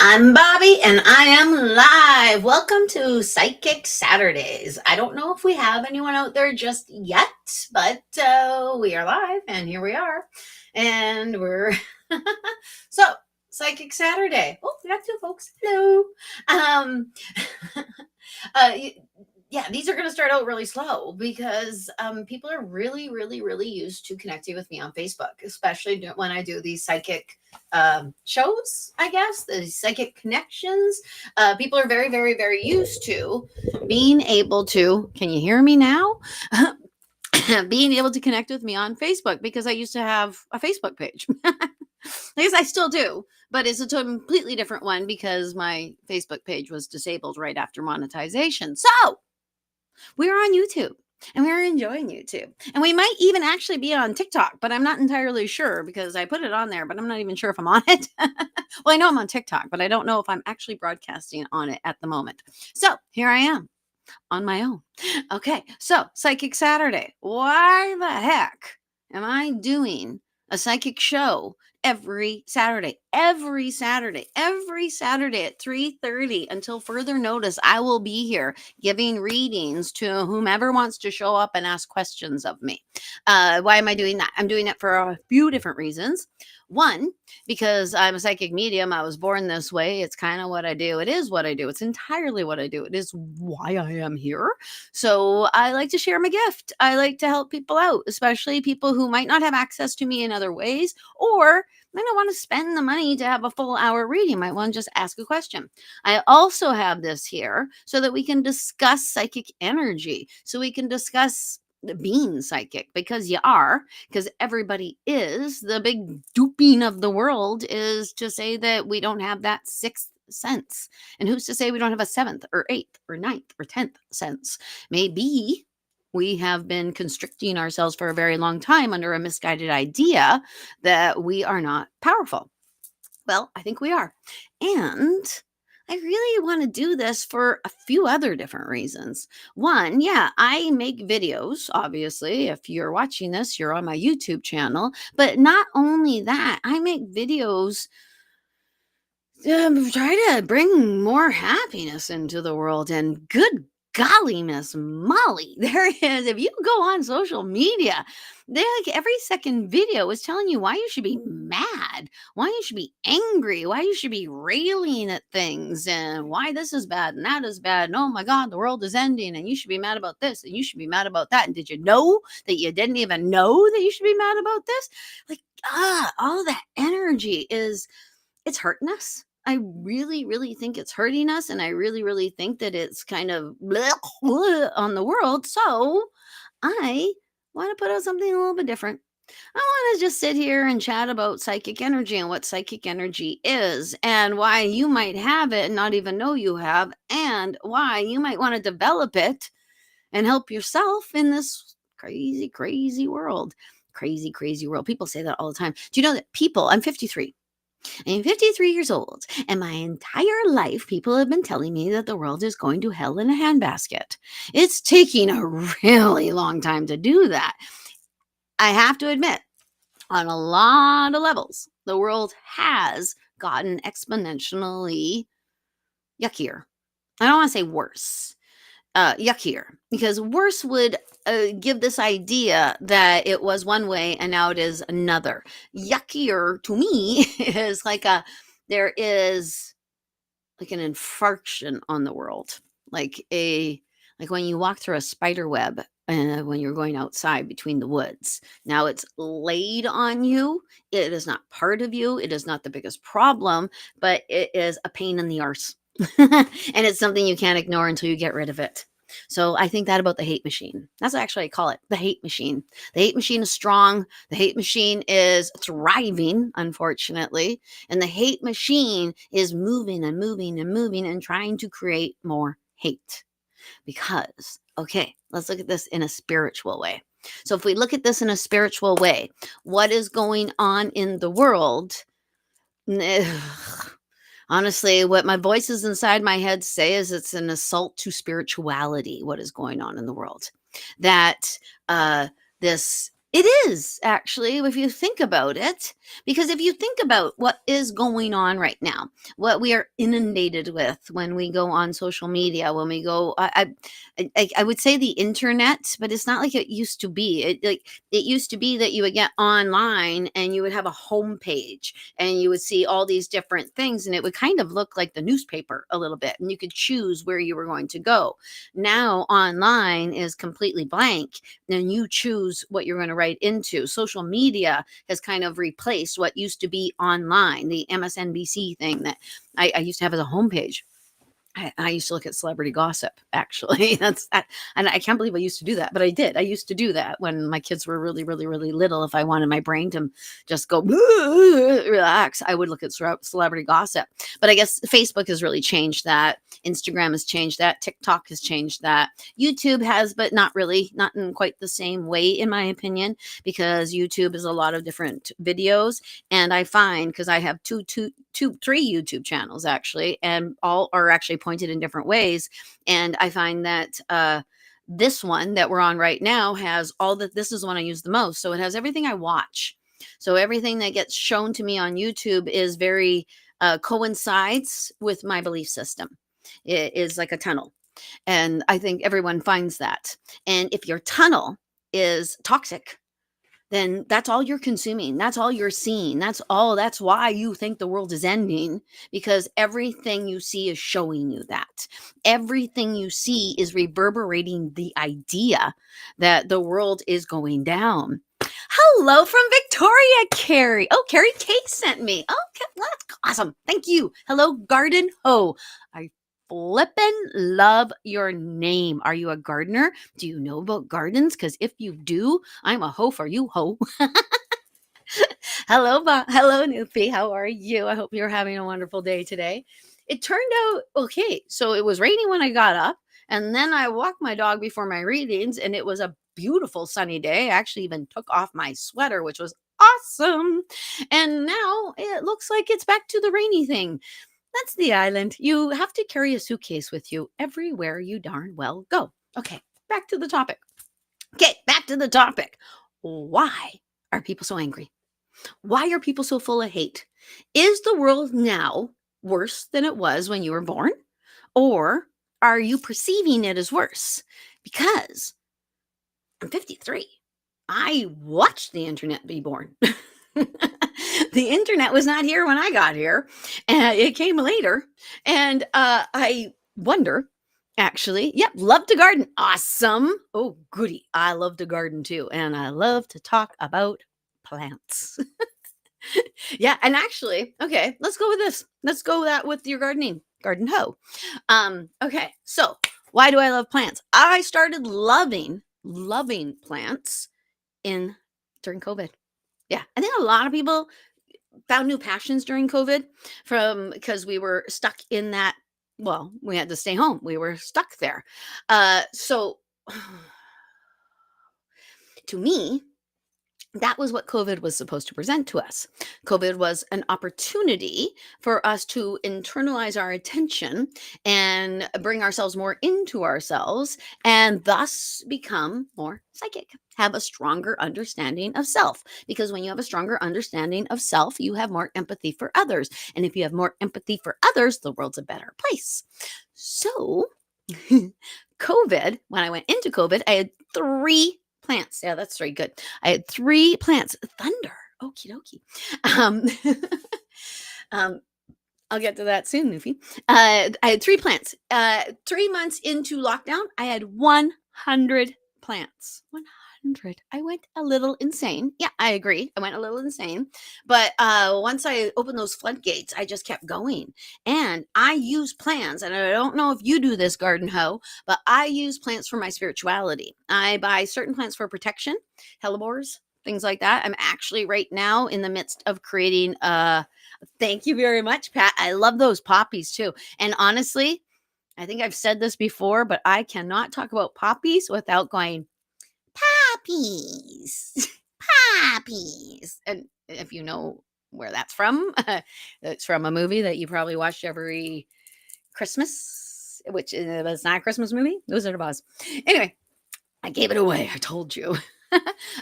I'm Bobby and I am live. Welcome to Psychic Saturdays. I don't know if we have anyone out there just yet, but we are live and here we are. And we're so Psychic Saturday. Oh, we got two folks. Hello. Um uh y- yeah, these are going to start out really slow because people are really used to connecting with me on Facebook, especially when I do these psychic shows, I guess, the psychic connections. People are very used to being able to, can you hear me now? Being able to connect with me on Facebook because I used to have a Facebook page. I guess I still do, but it's a completely different one because my Facebook page was disabled right after monetization. So we're on YouTube and we're enjoying YouTube. And we might even actually be on TikTok, but I'm not entirely sure because I put it on there, but I'm not even sure if I'm on it. Well, I know I'm on TikTok, but I don't know if I'm actually broadcasting on it at the moment. So here I am on my own. Okay, so Psychic Saturday. Why the heck am I doing a psychic show every Saturday? Every Saturday at 3:30 until further notice. I will be here giving readings to whomever wants to show up and ask questions of me. Why am I doing that? I'm doing it for a few different reasons. One, because I'm a psychic medium. I was born this way. It's kind of what I do. It is what I do. It's entirely what I do. It is why I am here. So I like to share my gift. I like to help people out, especially people who might not have access to me in other ways or might not want to spend the money to have a full hour reading, might want to just ask a question. I also have this here so that we can discuss psychic energy, so we can discuss being psychic because you are, because everybody is. The big duping of the world is to say that we don't have that sixth sense. And who's to say we don't have a seventh or eighth or ninth or 10th sense? Maybe we have been constricting ourselves for a very long time under a misguided idea that we are not powerful. Well, I think we are. And I really want to do this for a few other different reasons. One, yeah, I make videos, obviously. If you're watching this, you're on my YouTube channel. But not only that, I make videos try to bring more happiness into the world. And good golly, Miss Molly, there is. If you go on social media, they like every second video is telling you why you should be mad, why you should be angry, why you should be railing at things, and why this is bad and that is bad. And oh my God, the world is ending, and you should be mad about this, and you should be mad about that. And did you know that you didn't even know that you should be mad about this? Like, all that energy is, it's hurting us. I really think it's hurting us. And I really think that it's kind of on the world. So I want to put out something a little bit different. I want to just sit here and chat about psychic energy and what psychic energy is and why you might have it and not even know you have, and why you might want to develop it and help yourself in this crazy world. Crazy world. People say that all the time. Do you know that people, I'm 53. I'm 53 years old, and my entire life, people have been telling me that the world is going to hell in a handbasket. It's taking a really long time to do that. I have to admit, on a lot of levels, the world has gotten exponentially yuckier. I don't want to say worse, yuckier, because worse would give this idea that it was one way and now it is another. Yuckier to me is there is like an infarction on the world, like when you walk through a spider web. When you're going outside between the woods, now it's laid on you. It is not part of you. It is not the biggest problem, but it is a pain in the arse. And it's something you can't ignore until you get rid of it. So I think that about the hate machine. That's what actually I call it, the hate machine. The hate machine is strong. The hate machine is thriving, unfortunately. And the hate machine is moving and trying to create more hate. Because, okay, let's look at this in a spiritual way. So if we look at this in a spiritual way, what is going on in the world? Honestly, what my voices inside my head say is it's an assault to spirituality, what is going on in the world. That this It is actually, if you think about it, because if you think about what is going on right now, what we are inundated with when we go on social media, when we go, I would say the internet, but it's not like it used to be. It used to be that you would get online and you would have a homepage and you would see all these different things, and it would kind of look like the newspaper a little bit, and you could choose where you were going to go. Now online is completely blank and you choose what you're going to write into. Social media has kind of replaced what used to be online, the MSNBC thing that I used to have as a homepage. I used to look at celebrity gossip, actually. And I can't believe I used to do that, but I did. I used to do that when my kids were really, really, really little. If I wanted my brain to just go relax, I would look at celebrity gossip. But I guess Facebook has really changed that. Instagram has changed that. TikTok has changed that. YouTube has, but not really, not in quite the same way, in my opinion, because YouTube is a lot of different videos. And I find, because I have three YouTube channels actually, and all are actually pointed in different ways. And I find that this one that we're on right now has all that. This is the one I use the most. So it has everything I watch. So everything that gets shown to me on YouTube is very coincides with my belief system. It is like a tunnel. And I think everyone finds that. And if your tunnel is toxic, then that's all you're consuming. That's all you're seeing. That's why you think the world is ending, because everything you see is showing you that. Everything you see is reverberating the idea that the world is going down. Hello from Victoria, Carrie. Oh, Carrie K sent me. Okay, well, that's awesome. Thank you. Hello, Garden Ho. I flippin' love your name. Are you a gardener? Do you know about gardens? Because if you do, I'm a hoe for you, hoe. Hello, Newfie. How are you? I hope you're having a wonderful day today. It turned out okay. So it was raining when I got up, and then I walked my dog before my readings, and it was a beautiful sunny day. I actually even took off my sweater, which was awesome. And now it looks like it's back to the rainy thing. That's the island. You have to carry a suitcase with you everywhere you darn well go. Okay, back to the topic. Okay, back to the topic. Why are people so angry? Why are people so full of hate? Is the world now worse than it was when you were born? Or are you perceiving it as worse? Because I'm 53. I watched the internet be born. The internet was not here when I got here, and it came later. And I wonder, actually, yep, love to garden. Awesome. Oh, goody. I love to garden too. And I love to talk about plants. Yeah. And actually, okay, let's go with this. Let's go with your gardening. Garden hoe. Okay. So why do I love plants? I started loving plants during COVID. Yeah. I think a lot of people found new passions during COVID because we were stuck in that. Well, we had to stay home. We were stuck there. So to me, that was what COVID was supposed to present to us. COVID was an opportunity for us to internalize our attention and bring ourselves more into ourselves and thus become more psychic, have a stronger understanding of self. Because when you have a stronger understanding of self, you have more empathy for others. And if you have more empathy for others, the world's a better place. So, COVID, when I went into COVID, I had 3 plants. Yeah, that's very good. I had 3 plants. Thunder. Okie dokie. I'll get to that soon, Newfie. I had 3 plants. 3 months into lockdown, I had 100 plants. 100. I went a little insane. Yeah, I agree. I went a little insane. But once I opened those floodgates, I just kept going. And I use plants, and I don't know if you do this, Garden Hoe, but I use plants for my spirituality. I buy certain plants for protection, hellebores, things like that. I'm actually right now in the midst of creating thank you very much, Pat. I love those poppies too. And honestly, I think I've said this before, but I cannot talk about poppies without going, poppies, poppies. And if you know where that's from, it's from a movie that you probably watched every Christmas, which was not a Christmas movie. It was Wizard of Oz. Anyway, I gave it away. I told you.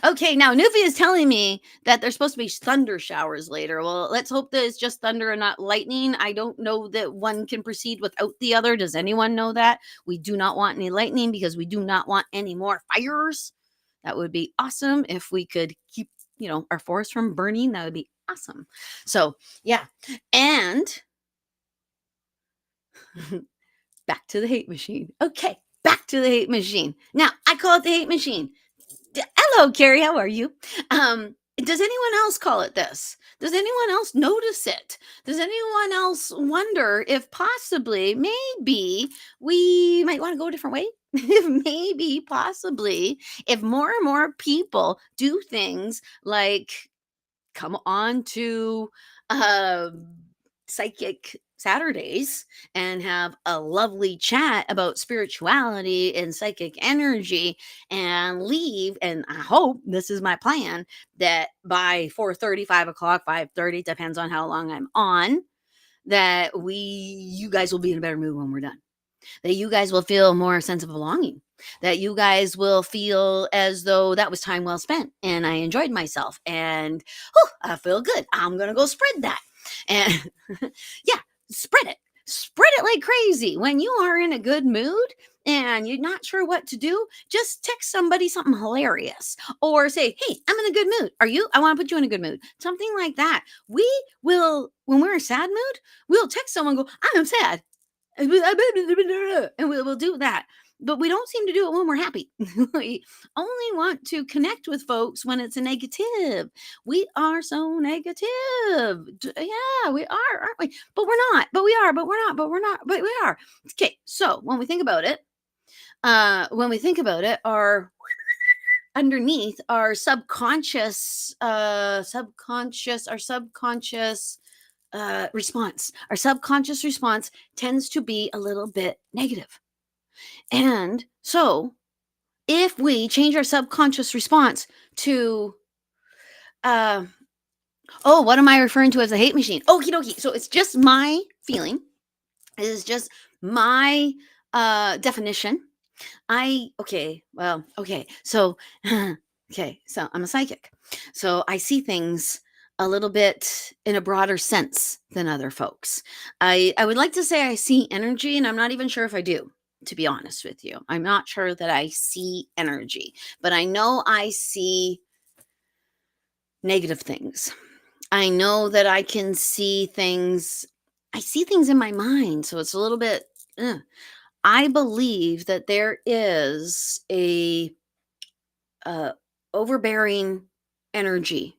Okay, now Newfie is telling me that there's supposed to be thunder showers later. Well, let's hope that it's just thunder and not lightning. I don't know that one can proceed without the other. Does anyone know that? We do not want any lightning because we do not want any more fires. That would be awesome if we could keep, our forest from burning. That would be awesome. So, yeah. And back to the hate machine. Okay, back to the hate machine. Now, I call it the hate machine. Hello, Carrie. How are you? Does anyone else call it this? Does anyone else notice it? Does anyone else wonder if possibly, maybe we might want to go a different way? If maybe, possibly, if more and more people do things like come on to uh, Psychic Saturdays and have a lovely chat about spirituality and psychic energy and leave. And I hope, this is my plan, that by 4:30, 5 o'clock, 5:30, depends on how long I'm on, that you guys will be in a better mood when we're done, that you guys will feel more sense of belonging, that you guys will feel as though that was time well spent and I enjoyed myself and I feel good. I'm going to go spread that. And yeah, spread it. Spread it like crazy. When you are in a good mood and you're not sure what to do, just text somebody something hilarious or say, "Hey, I'm in a good mood. Are you? I want to put you in a good mood." Something like that. We will, when we're in a sad mood, we'll text someone and go, "I'm sad." And we'll do that. But we don't seem to do it when we're happy. We only want to connect with folks when it's a negative. We are so negative. Yeah, we are, aren't we? But we're not. But we are. But we're not. But we're not. But we are. Okay. So when we think about it, our underneath our subconscious response. Our subconscious response tends to be a little bit negative. And so, if we change our subconscious response to, uh, oh, what am I referring to as a hate machine? Okie dokie. So, it's just my feeling. It is just my definition. Okay. So, okay. So, I'm a psychic. So, I see things a little bit in a broader sense than other folks. I would like to say I see energy, and I'm not even sure if I do, to be honest with you. I'm not sure that I see energy, but I know I see negative things. I know that I can see things. I see things in my mind. So, it's a little bit. I believe that there is a uh, overbearing energy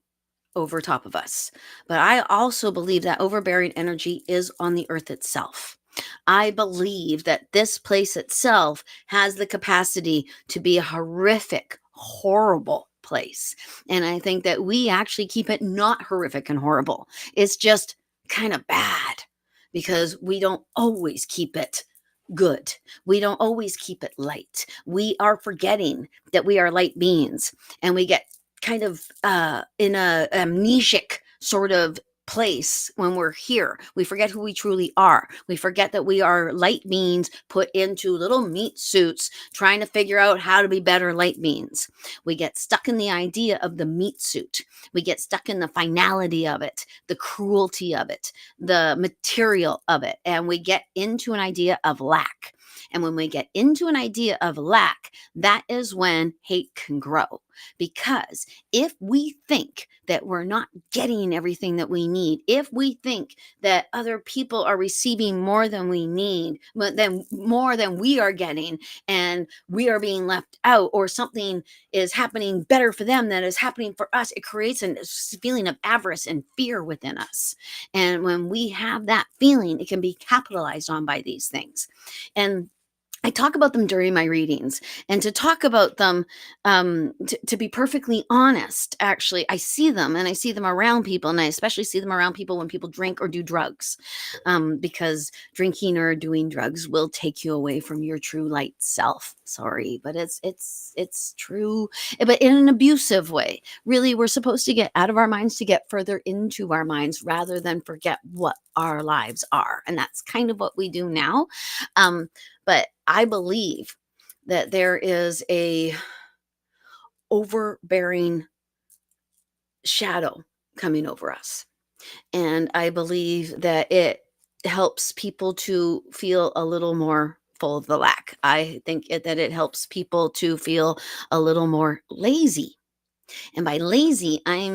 over top of us. But I also believe that overbearing energy is on the earth itself. I believe that this place itself has the capacity to be a horrific, horrible place. And I think that we actually keep it not horrific and horrible. It's just kind of bad because we don't always keep it good. We don't always keep it light. We are forgetting that we are light beings and we get kind of in a amnesic sort of place when we're here. We forget who we truly are. We forget that we are light beings put into little meat suits trying to figure out how to be better light beings. We get stuck in the idea of the meat suit. We get stuck in the finality of it, the cruelty of it, the material of it, and we get into an idea of lack. And when we get into an idea of lack, that is when hate can grow. Because if we think that we're not getting everything that we need, if we think that other people are receiving more than we need, but then more than we are getting, and we are being left out, or something is happening better for them than is happening for us, it creates a feeling of avarice and fear within us. And when we have that feeling, it can be capitalized on by these things. And I talk about them during my readings, and to talk about them, to be perfectly honest, actually, I see them, and I see them around people, and I especially see them around people when people drink or do drugs, because drinking or doing drugs will take you away from your true light self. Sorry, but it's true, but in an abusive way. Really, we're supposed to get out of our minds to get further into our minds rather than forget what our lives are, and that's kind of what we do now. But I believe that there is a overbearing shadow coming over us. And I believe that it helps people to feel a little more full of the lack. I think that it helps people to feel a little more lazy. And by lazy, I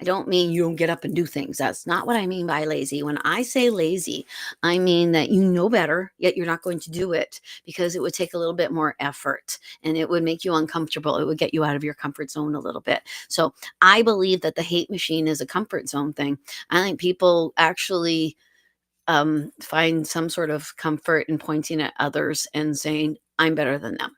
don't mean you don't get up and do things. That's not what I mean by lazy. When I say lazy, I mean that you know better, yet you're not going to do it because it would take a little bit more effort and it would make you uncomfortable. It would get you out of your comfort zone a little bit. So I believe that the hate machine is a comfort zone thing. I think people actually find some sort of comfort in pointing at others and saying, I'm better than them.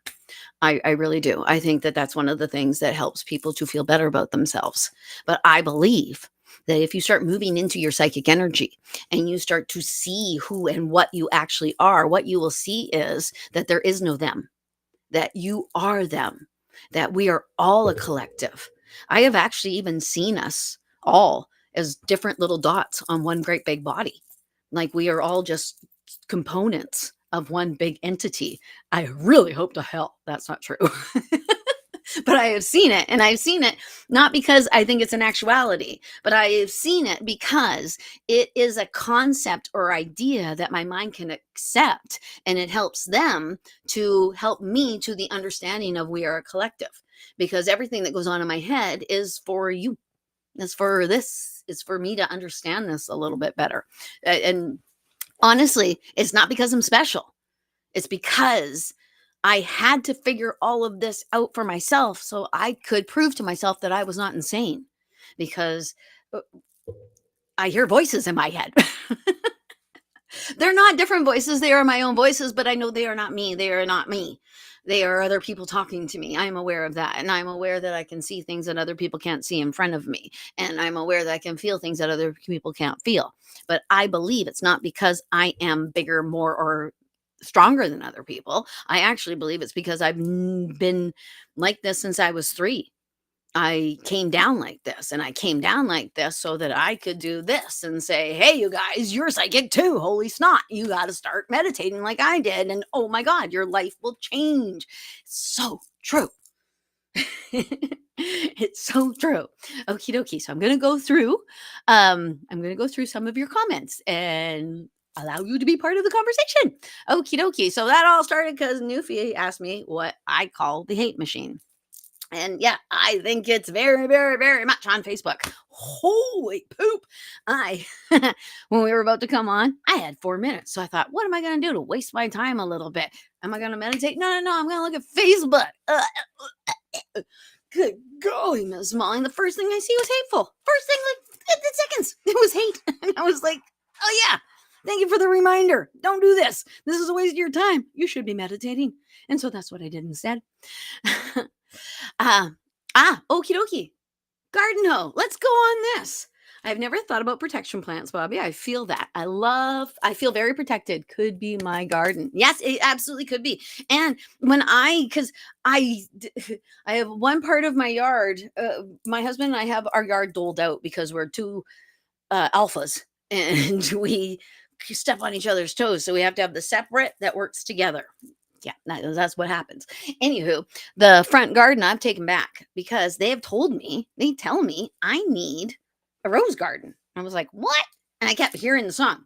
I really do. I think that that's one of the things that helps people to feel better about themselves. But I believe that if you start moving into your psychic energy and you start to see who and what you actually are, what you will see is that there is no them, that you are them, that we are all a collective. I have actually even seen us all as different little dots on one great big body. Like we are all just components of one big entity. I really hope to hell that's not true. But I have seen it, and I've seen it not because I think it's an actuality, but I have seen it because it is a concept or idea that my mind can accept, and it helps them to help me to the understanding of we are a collective. Because everything that goes on in my head is for you. It's for this. It's for me to understand this a little bit better. And honestly, it's not because I'm special. It's because I had to figure all of this out for myself so I could prove to myself that I was not insane because uh, I hear voices in my head. They're not different voices. They are my own voices, but I know they are not me. They are not me. They are other people talking to me. I'm aware of that. And I'm aware that I can see things that other people can't see in front of me. And I'm aware that I can feel things that other people can't feel. But I believe it's not because I am bigger, more, or stronger than other people. I actually believe it's because I've been like this since I was 3. I came down like this and I came down like this so that I could do this and say, hey, you guys, you're psychic too. Holy snot. You got to start meditating like I did. And oh my God, your life will change. It's so true. It's so true. Okie dokie. So I'm going to go through, some of your comments and allow you to be part of the conversation. Okie dokie. So that all started because Newfie asked me what I call the hate machine. And yeah, I think it's very, very, very much on Facebook. Holy poop. When we were about to come on, I had 4 minutes. So I thought, what am I going to do to waste my time a little bit? Am I going to meditate? No. I'm going to look at Facebook. Good golly, Miss Molly. The first thing I see was hateful. First thing, like 15 seconds, it was hate. And I was like, oh yeah, thank you for the reminder. Don't do this. This is a waste of your time. You should be meditating. And so that's what I did instead. Okie dokie. Garden hoe. Let's go on this. I've never thought about protection plants, Bobby. I feel that. I feel very protected. Could be my garden. Yes, it absolutely could be. And because I have one part of my yard, my husband and I have our yard doled out because we're two alphas and we step on each other's toes. So we have to have the separate that works together. Yeah, that's what happens. Anywho, the front garden I've taken back because they tell me I need a rose garden. I was like, what? And I kept hearing the song.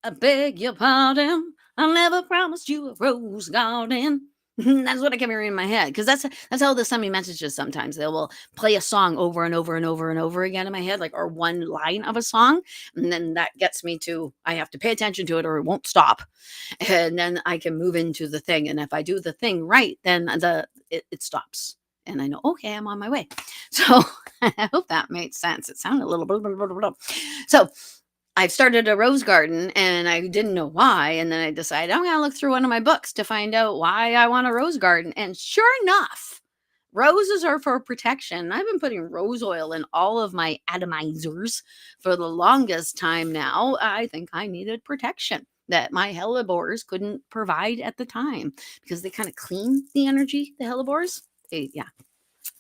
I beg your pardon. I never promised you a rose garden. That's what I kept hearing in my head because that's how they send me messages sometimes. They will play a song over and over and over and over again in my head, or one line of a song. And then that gets me to, I have to pay attention to it or it won't stop. And then I can move into the thing. And if I do the thing right, then it stops. And I know, okay, I'm on my way. So I hope that made sense. It sounded a little blah, blah, blah, blah. So I've started a rose garden and I didn't know why. And then I decided I'm going to look through one of my books to find out why I want a rose garden. And sure enough, roses are for protection. I've been putting rose oil in all of my atomizers for the longest time now. I think I needed protection that my hellebores couldn't provide at the time because they kind of clean the energy, the hellebores. Yeah.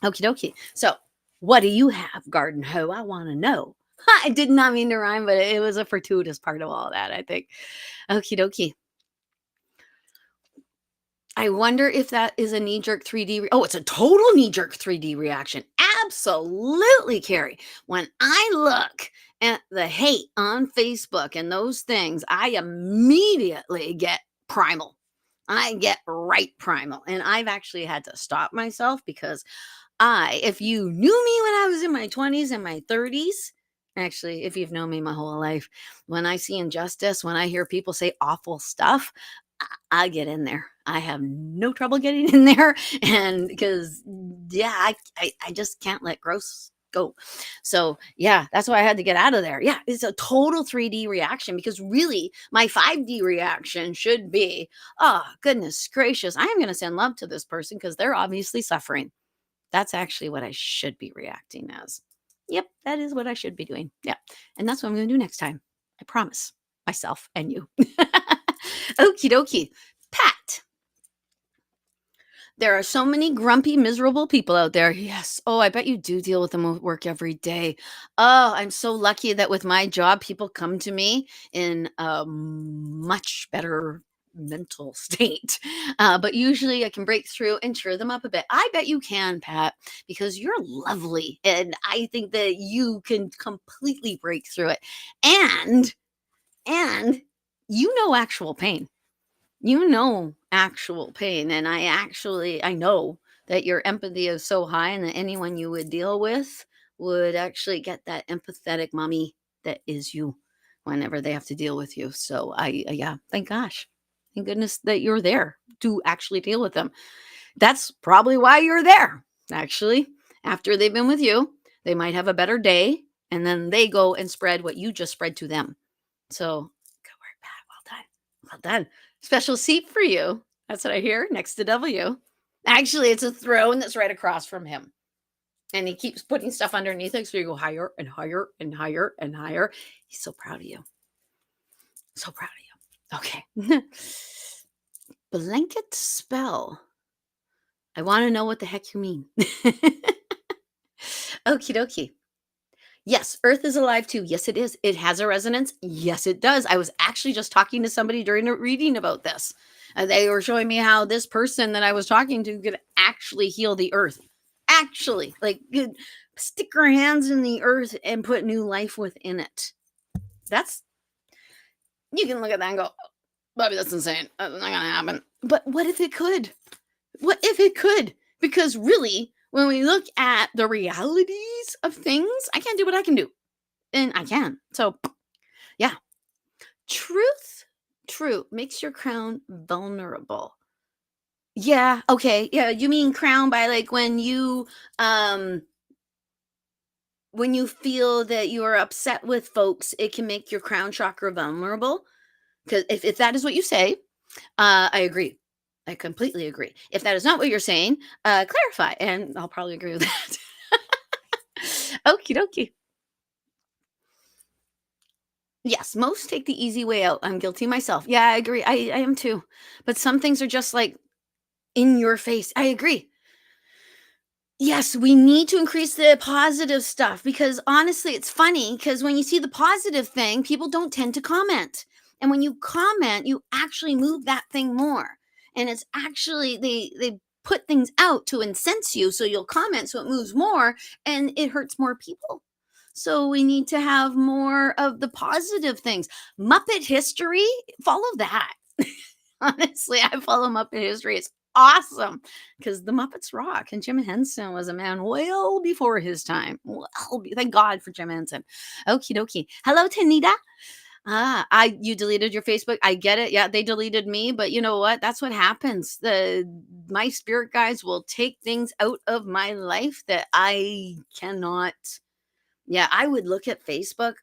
Okie dokie. So what do you have, garden hoe? I want to know. I did not mean to rhyme, but it was a fortuitous part of all that, I think. Okie dokie. I wonder if that is a knee-jerk 3D oh, it's a total knee-jerk 3D reaction. Absolutely, Carrie. When I look at the hate on Facebook and those things, I immediately get primal. I get right primal. And I've actually had to stop myself because if you knew me when I was in my 20s and my 30s, actually, if you've known me my whole life, when I see injustice, when I hear people say awful stuff, I get in there. I have no trouble getting in there. And because, yeah, I just can't let gross go. So, yeah, that's why I had to get out of there. Yeah, it's a total 3D reaction because really my 5D reaction should be, oh, goodness gracious, I am going to send love to this person because they're obviously suffering. That's actually what I should be reacting as. Yep, that is what I should be doing. Yeah. And that's what I'm going to do next time. I promise myself and you. Okie dokie. Pat, there are so many grumpy, miserable people out there. Yes. Oh, I bet you do deal with them at work every day. Oh, I'm so lucky that with my job, people come to me in a much better mental state. But usually I can break through and cheer them up a bit. I bet you can, Pat, because you're lovely. And I think that you can completely break through it. And you know actual pain. You know actual pain, and I know that your empathy is so high and that anyone you would deal with would actually get that empathetic mommy that is you whenever they have to deal with you. So yeah, thank gosh. Thank goodness that you're there to actually deal with them. That's probably why you're there. Actually, after they've been with you, they might have a better day and then they go and spread what you just spread to them. So, good work, Pat. Well done. Well done. Special seat for you. That's what I hear next to W. Actually, it's a throne that's right across from him. And he keeps putting stuff underneath it. So you go higher and higher and higher and higher. He's so proud of you. So proud of you. Okay. Blanket spell. I want to know what the heck you mean. Okie dokie. Yes, Earth is alive too. Yes, it is. It has a resonance. Yes, it does. I was actually just talking to somebody during a reading about this. They were showing me how this person that I was talking to could actually heal the Earth. Actually, like could stick her hands in the Earth and put new life within it. That's you can look at that and go, Bobby, that's insane. That's not gonna happen. But what if it could? What if it could? Because really, when we look at the realities of things, I can't do what I can do. And I can. So, yeah. True makes your crown vulnerable. Yeah, okay. Yeah, you mean crown by like when you feel that you are upset with folks, it can make your crown chakra vulnerable. Because if that is what you say, I agree. I completely agree. If that is not what you're saying, clarify, and I'll probably agree with that. Okie dokie. Yes, most take the easy way out. I'm guilty myself. Yeah, I agree. I am too. But some things are just like in your face. I agree. Yes, we need to increase the positive stuff because honestly, it's funny because when you see the positive thing, people don't tend to comment. And when you comment, you actually move that thing more. And it's actually they put things out to incense you, so you'll comment so it moves more and it hurts more people. So we need to have more of the positive things. Muppet history, follow that. Honestly, I follow Muppet history. It's awesome because the Muppets rock, and Jim Henson was a man well before his time. Well, thank God for Jim Henson. Okie dokie. Hello, Tanita. You deleted your Facebook. I get it. Yeah, they deleted me, but you know what? That's what happens. My spirit guides will take things out of my life that I cannot. Yeah, I would look at Facebook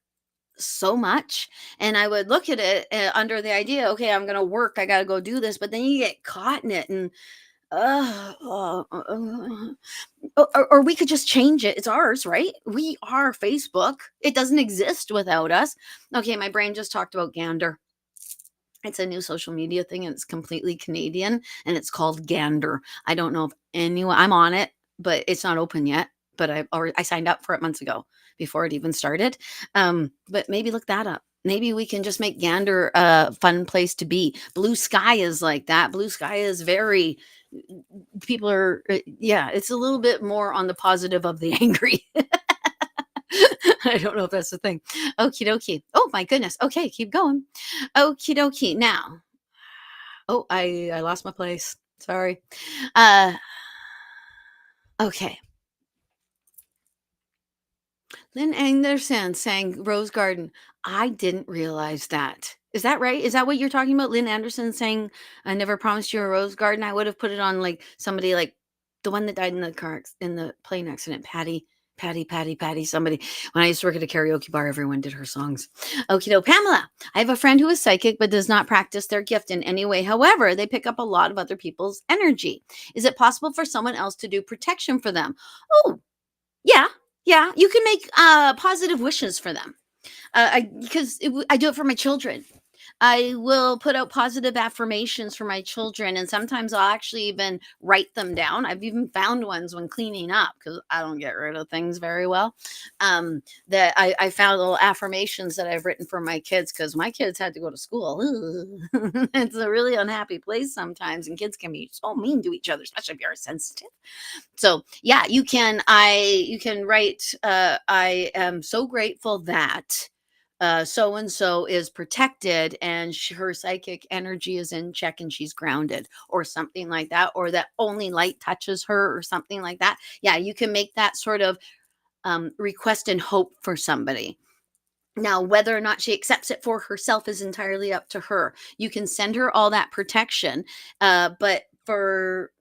so much and I would look at it under the idea, okay, I'm gonna work, I gotta go do this, but then you get caught in it and uh, uh, uh, uh, or we could just change it. It's ours, right? We are Facebook. It doesn't exist without us. Okay, my brain just talked about Gander. It's a new social media thing and it's completely Canadian and it's called Gander. I don't know if anyone, I'm on it, but it's not open yet. But I signed up for it months ago before it even started. But maybe look that up. Maybe we can just make Gander a fun place to be. Blue Sky is like that. Blue Sky is very people are yeah, it's a little bit more on the positive of the angry. I don't know if that's the thing. Okie dokie. Oh my goodness. Okay, keep going. Okie dokie. Now, oh, I lost my place. Sorry. Uh okay. Lynn Anderson sang Rose Garden. I didn't realize that. Is that right? Is that what you're talking about? Lynn Anderson saying I never promised you a rose garden. I would have put it on like somebody like the one that died in the in the plane accident, Patty, somebody. When I used to work at a karaoke bar, everyone did her songs. Okie doke. Pamela, I have a friend who is psychic but does not practice their gift in any way. However, they pick up a lot of other people's energy. Is it possible for someone else to do protection for them? Oh, yeah, yeah, you can make, positive wishes for them. Because I do it for my children. I will put out positive affirmations for my children, and sometimes I'll actually even write them down. I've even found ones when cleaning up because I don't get rid of things very well. That I found little affirmations that I've written for my kids because my kids had to go to school. It's a really unhappy place sometimes, and kids can be so mean to each other, especially if you're sensitive. So yeah, you can write, I am so grateful that so and so is protected and her psychic energy is in check and she's grounded or something like that, or that only light touches her or something like that. Yeah, you can make that sort of request and hope for somebody. Now, whether or not she accepts it for herself is entirely up to her. You can send her all that protection, but for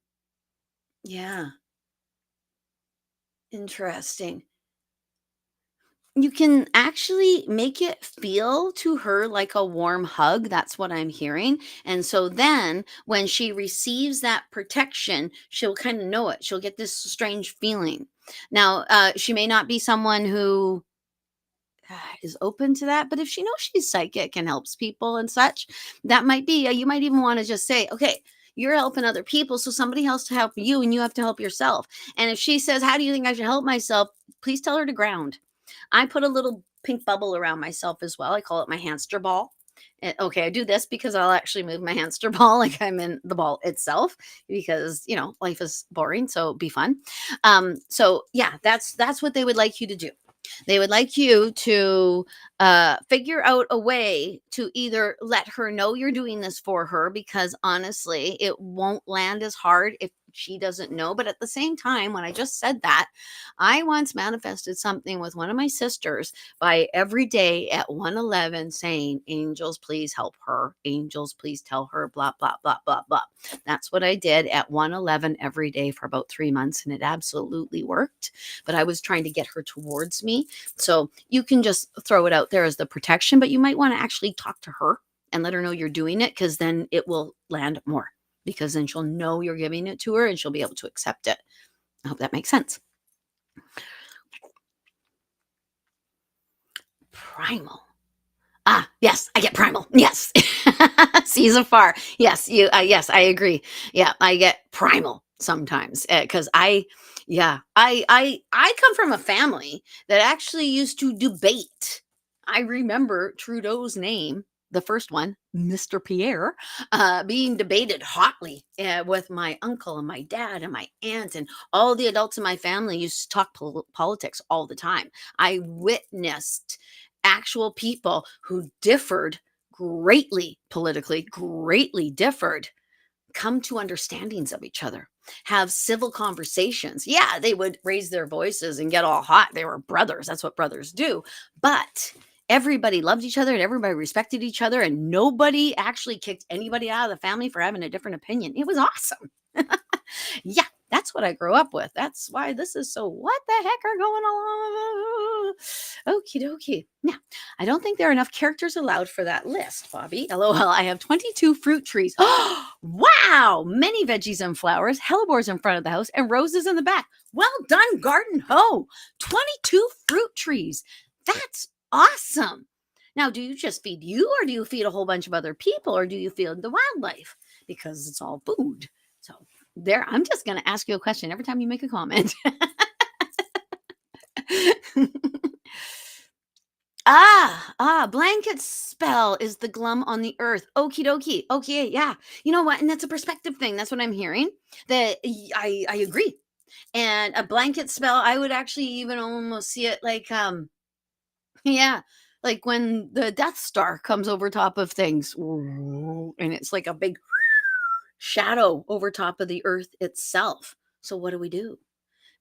yeah, interesting. You can actually make it feel to her like a warm hug. That's what I'm hearing. And so then when she receives that protection, she'll kind of know it. She'll get this strange feeling. Now, she may not be someone who is open to that, but if she knows she's psychic and helps people and such, that might be, you might even want to just say, okay, you're helping other people, so somebody else to help you and you have to help yourself. And if she says, how do you think I should help myself? Please tell her to ground. I put a little pink bubble around myself as well. I call it my hamster ball. Okay, I do this because I'll actually move my hamster ball like I'm in the ball itself because life is boring, so be fun. So yeah, that's what they would like you to do. They would like you to figure out a way to either let her know you're doing this for her, because honestly, it won't land as hard if she doesn't know. But at the same time, when I just said that, I once manifested something with one of my sisters by every day at 111 saying, angels, please help her. Angels, please tell her, blah, blah, blah, blah, blah. That's what I did at 111 every day for about 3 months, and it absolutely worked. But I was trying to get her towards me. So you can just throw it out there as the protection, but you might want to actually talk to her and let her know you're doing it, because then it will land more, because then she'll know you're giving it to her and she'll be able to accept it. I hope that makes sense. Primal. Ah, yes, I get primal. Yes. Sees afar. Yes, yes, I agree. Yeah, I get primal sometimes because I come from a family that actually used to debate. I remember Trudeau's name, the first one, Mr. Pierre, being debated hotly with my uncle and my dad and my aunt, and all the adults in my family used to talk politics all the time. I witnessed actual people who differed greatly politically, greatly differed, come to understandings of each other, have civil conversations. Yeah, they would raise their voices and get all hot. They were brothers. That's what brothers do. But everybody loved each other and everybody respected each other, and nobody actually kicked anybody out of the family for having a different opinion. It was awesome. Yeah, that's what I grew up with. That's why this is so. What the heck are going on? Okie dokie. Now, I don't think there are enough characters allowed for that list, Bobby. LOL. I have 22 fruit trees. Wow! Many veggies and flowers, hellebores in front of the house, and roses in the back. Well done, Garden Hoe. 22 fruit trees. That's awesome. Now, do you just feed you, or do you feed a whole bunch of other people, or do you feed the wildlife? Because it's all food. So there, I'm just going to ask you a question every time you make a comment. Blanket spell is the glum on the earth. Okie dokie. Okay, yeah. You know what? And that's a perspective thing. That's what I'm hearing. I agree. And a blanket spell, I would actually even almost see it like yeah, like when the Death Star comes over top of things, and it's like a big shadow over top of the earth itself. So what do?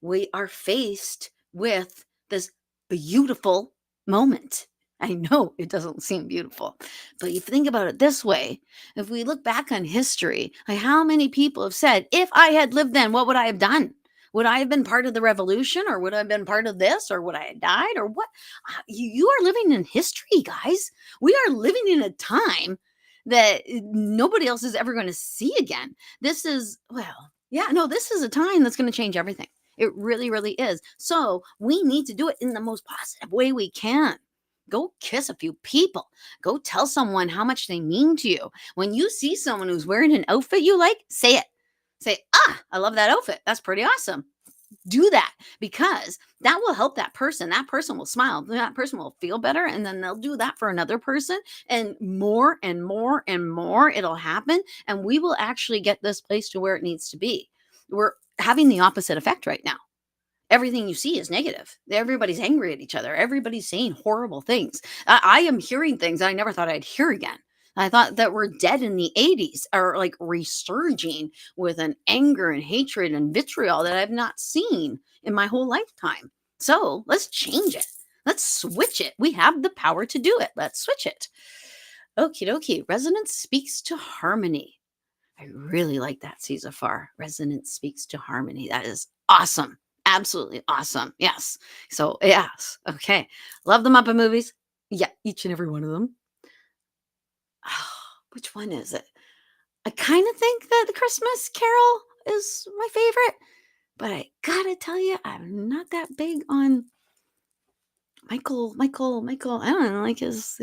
We are faced with this beautiful moment. I know it doesn't seem beautiful, but you think about it this way. If we look back on history, like how many people have said, if I had lived then, what would I have done? Would I have been part of the revolution, or would I have been part of this, or would I have died, or what? You are living in history, guys. We are living in a time that nobody else is ever going to see again. This is, well, yeah, no, this is a time that's going to change everything. It really, really is. So we need to do it in the most positive way we can. Go kiss a few people. Go tell someone how much they mean to you. When you see someone who's wearing an outfit you like, say it. Say, I love that outfit. That's pretty awesome. Do that, because that will help that person. That person will smile. That person will feel better. And then they'll do that for another person. And more and more and more it'll happen. And we will actually get this place to where it needs to be. We're having the opposite effect right now. Everything you see is negative. Everybody's angry at each other. Everybody's saying horrible things. I am hearing things I never thought I'd hear again. I thought that we're dead in the 80s, are like resurging with an anger and hatred and vitriol that I've not seen in my whole lifetime. So let's change it. Let's switch it. We have the power to do it. Let's switch it. Okie dokie. Resonance speaks to harmony. I really like that, Caesar. Resonance speaks to harmony. That is awesome. Absolutely awesome. Yes. So, yes. Okay. Love the Muppet movies. Yeah, each and every one of them. Oh, which one is it? I kind of think that the Christmas Carol is my favorite, but I gotta tell you, I'm not that big on Michael. I don't know, like his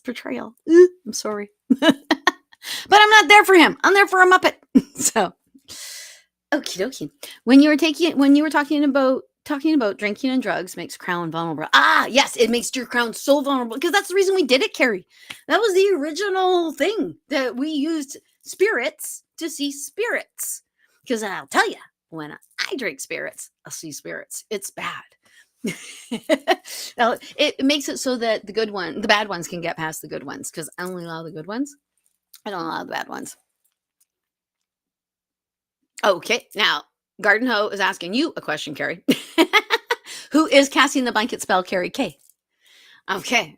portrayal. I'm sorry, but I'm not there for him. I'm there for a Muppet. So, okie dokie. When you were talking about drinking and drugs makes crown vulnerable. Yes, it makes your crown so vulnerable, because that's the reason we did it, Carrie. That was the original thing, that we used spirits to see spirits. Because I'll tell you, when I drink spirits, I'll see spirits. It's bad. Now, it makes it so that the bad ones can get past the good ones, because I only allow the good ones. I don't allow the bad ones. Okay, now Garden Hoe is asking you a question, Carrie. Who is casting the blanket spell, Carrie K? Okay.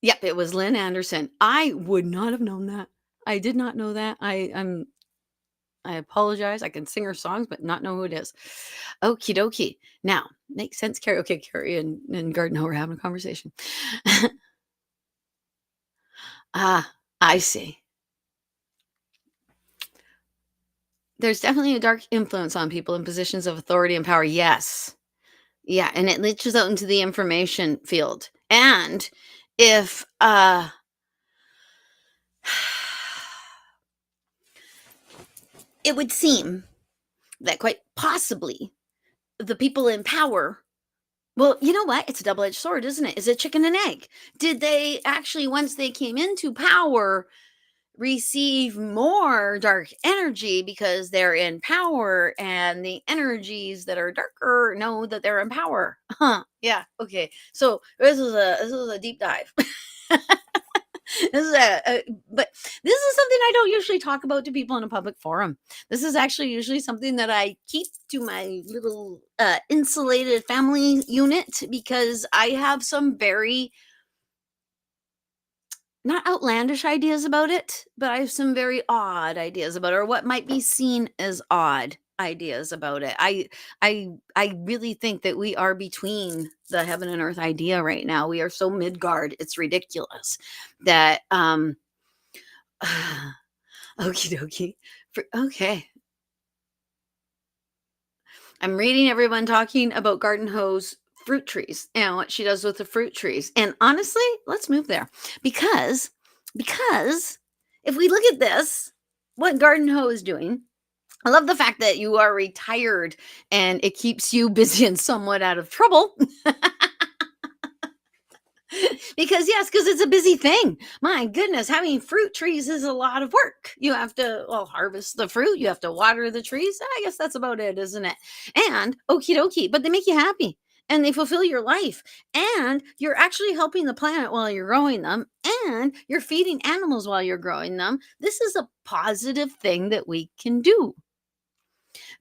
Yep, it was Lynn Anderson. I would not have known that. I did not know that. I apologize. I can sing her songs, but not know who it is. Okie dokie. Now, makes sense, Carrie. Okay, Carrie and Garden Hoe are having a conversation. I see. There's definitely a dark influence on people in positions of authority and power. Yes. Yeah, and it leaches out into the information field. And if it would seem that quite possibly the people in power, well, you know what? It's a double-edged sword, isn't it? Is it chicken and egg? Did they actually, once they came into power, receive more dark energy because they're in power, and the energies that are darker know that they're in power? Yeah. Okay. So this is a deep dive. This is but this is something I don't usually talk about to people in a public forum. This is actually usually something that I keep to my little insulated family unit, because I have some very, not outlandish ideas about it, but I have some very odd ideas about it, or what might be seen as odd ideas about it. I really think that we are between the heaven and earth idea right now. We are so Midgard, it's ridiculous. That okie dokie. Okay. I'm reading everyone talking about Garden Hoe's fruit trees and what she does with the fruit trees. And honestly, let's move there, because if we look at this, what Garden Hoe is doing, I love the fact that you are retired and it keeps you busy and somewhat out of trouble. Because yes, because it's a busy thing. My goodness, having fruit trees is a lot of work. You have to, well, harvest the fruit, you have to water the trees. I guess that's about it, isn't it? And okie dokie, but they make you happy and they fulfill your life. And you're actually helping the planet while you're growing them, and you're feeding animals while you're growing them. This is a positive thing that we can do.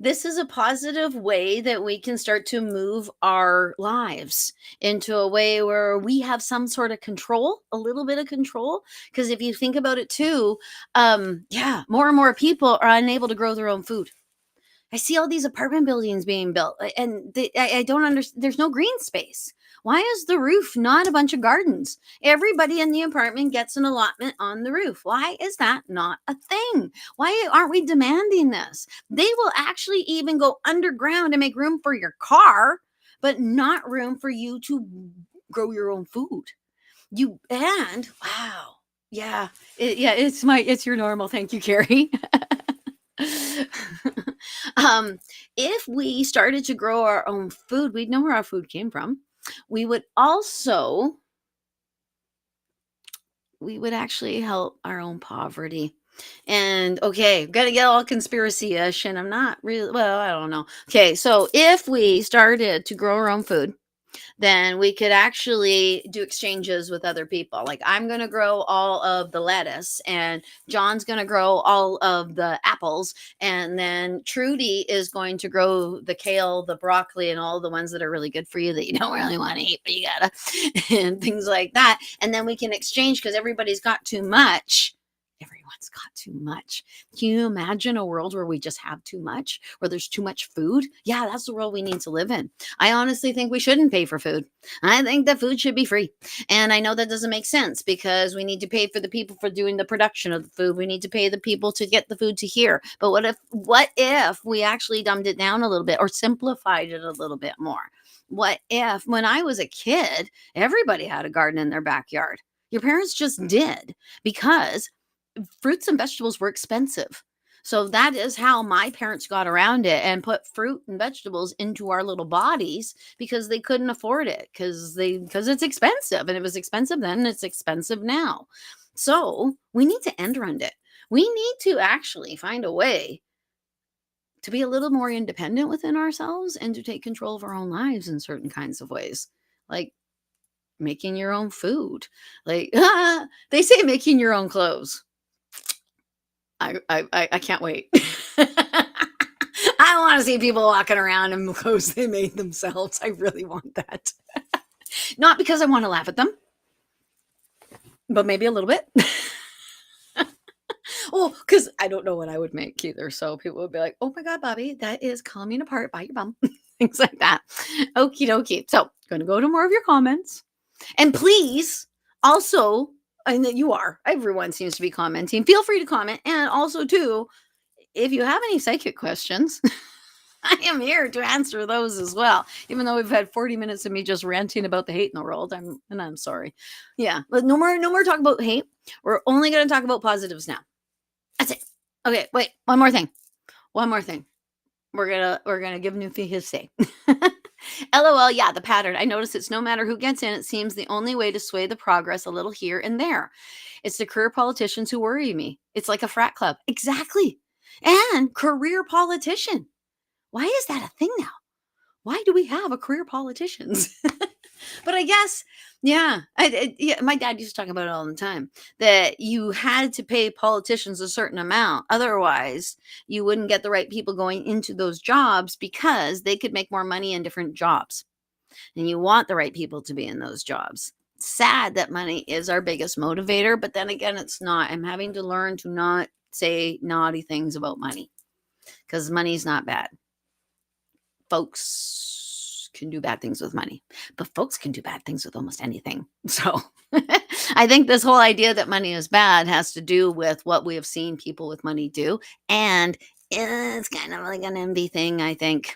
This is a positive way that we can start to move our lives into a way where we have some sort of control, a little bit of control. Because if you think about it too, yeah, more and more people are unable to grow their own food. I see all these apartment buildings being built, and I don't understand. There's no green space. Why is the roof not a bunch of gardens? Everybody in the apartment gets an allotment on the roof. Why is that not a thing? Why aren't we demanding this? They will actually even go underground and make room for your car, but not room for you to grow your own food. You and wow, yeah, yeah, it's your normal. Thank you, Carrie. um, if we started to grow our own food, we'd know where our food came from. We would also, we would actually help our own poverty. And okay, gotta get all conspiracy-ish, and I'm not really, well, I don't know. Okay, so if we started to grow our own food, then we could actually do exchanges with other people. Like, I'm going to grow all of the lettuce, and John's going to grow all of the apples, and then Trudy is going to grow the kale, the broccoli, and all the ones that are really good for you that you don't really want to eat, but you gotta, and things like that. And then we can exchange because everybody's got too much. Everyone's got too much. Can you imagine a world where we just have too much, where there's too much food? Yeah, that's the world we need to live in. I honestly think we shouldn't pay for food. I think that food should be free. And I know that doesn't make sense because we need to pay for the people for doing the production of the food. We need to pay the people to get the food to here. But what if we actually dumbed it down a little bit or simplified it a little bit more? What if when I was a kid, everybody had a garden in their backyard? Your parents just did, because fruits and vegetables were expensive. So that is how my parents got around it and put fruit and vegetables into our little bodies, because they couldn't afford it, because it's expensive, and it was expensive then and it's expensive now. So we need to end around it. We need to actually find a way to be a little more independent within ourselves and to take control of our own lives in certain kinds of ways. Like making your own food. Like they say making your own clothes. I can't wait. I want to see people walking around in clothes they made themselves. I really want that. Not because I want to laugh at them, but maybe a little bit. Oh, because I don't know what I would make either. So people would be like, "Oh my God, Bobby, that is coming apart by your bum." Things like that. Okie dokie. So, going to go to more of your comments. And please also, and that you are, everyone seems to be commenting. Feel free to comment. And also, too, if you have any psychic questions, I am here to answer those as well. Even though we've had 40 minutes of me just ranting about the hate in the world, I'm sorry. Yeah, but no more talk about hate. We're only going to talk about positives now. That's it. Okay, wait, one more thing. We're gonna give Newfie his say. LOL, yeah, the pattern. I notice it's no matter who gets in, it seems the only way to sway the progress a little here and there. It's the career politicians who worry me. It's like a frat club. Exactly. And career politician. Why is that a thing now? Why do we have a career politicians? But I guess, yeah, yeah, my dad used to talk about it all the time, that you had to pay politicians a certain amount. Otherwise, you wouldn't get the right people going into those jobs because they could make more money in different jobs. And you want the right people to be in those jobs. Sad that money is our biggest motivator, but then again, it's not. I'm having to learn to not say naughty things about money because money's not bad. Folks can do bad things with money, but folks can do bad things with almost anything. So I think this whole idea that money is bad has to do with what we have seen people with money do. And it's kind of like an envy thing, I think.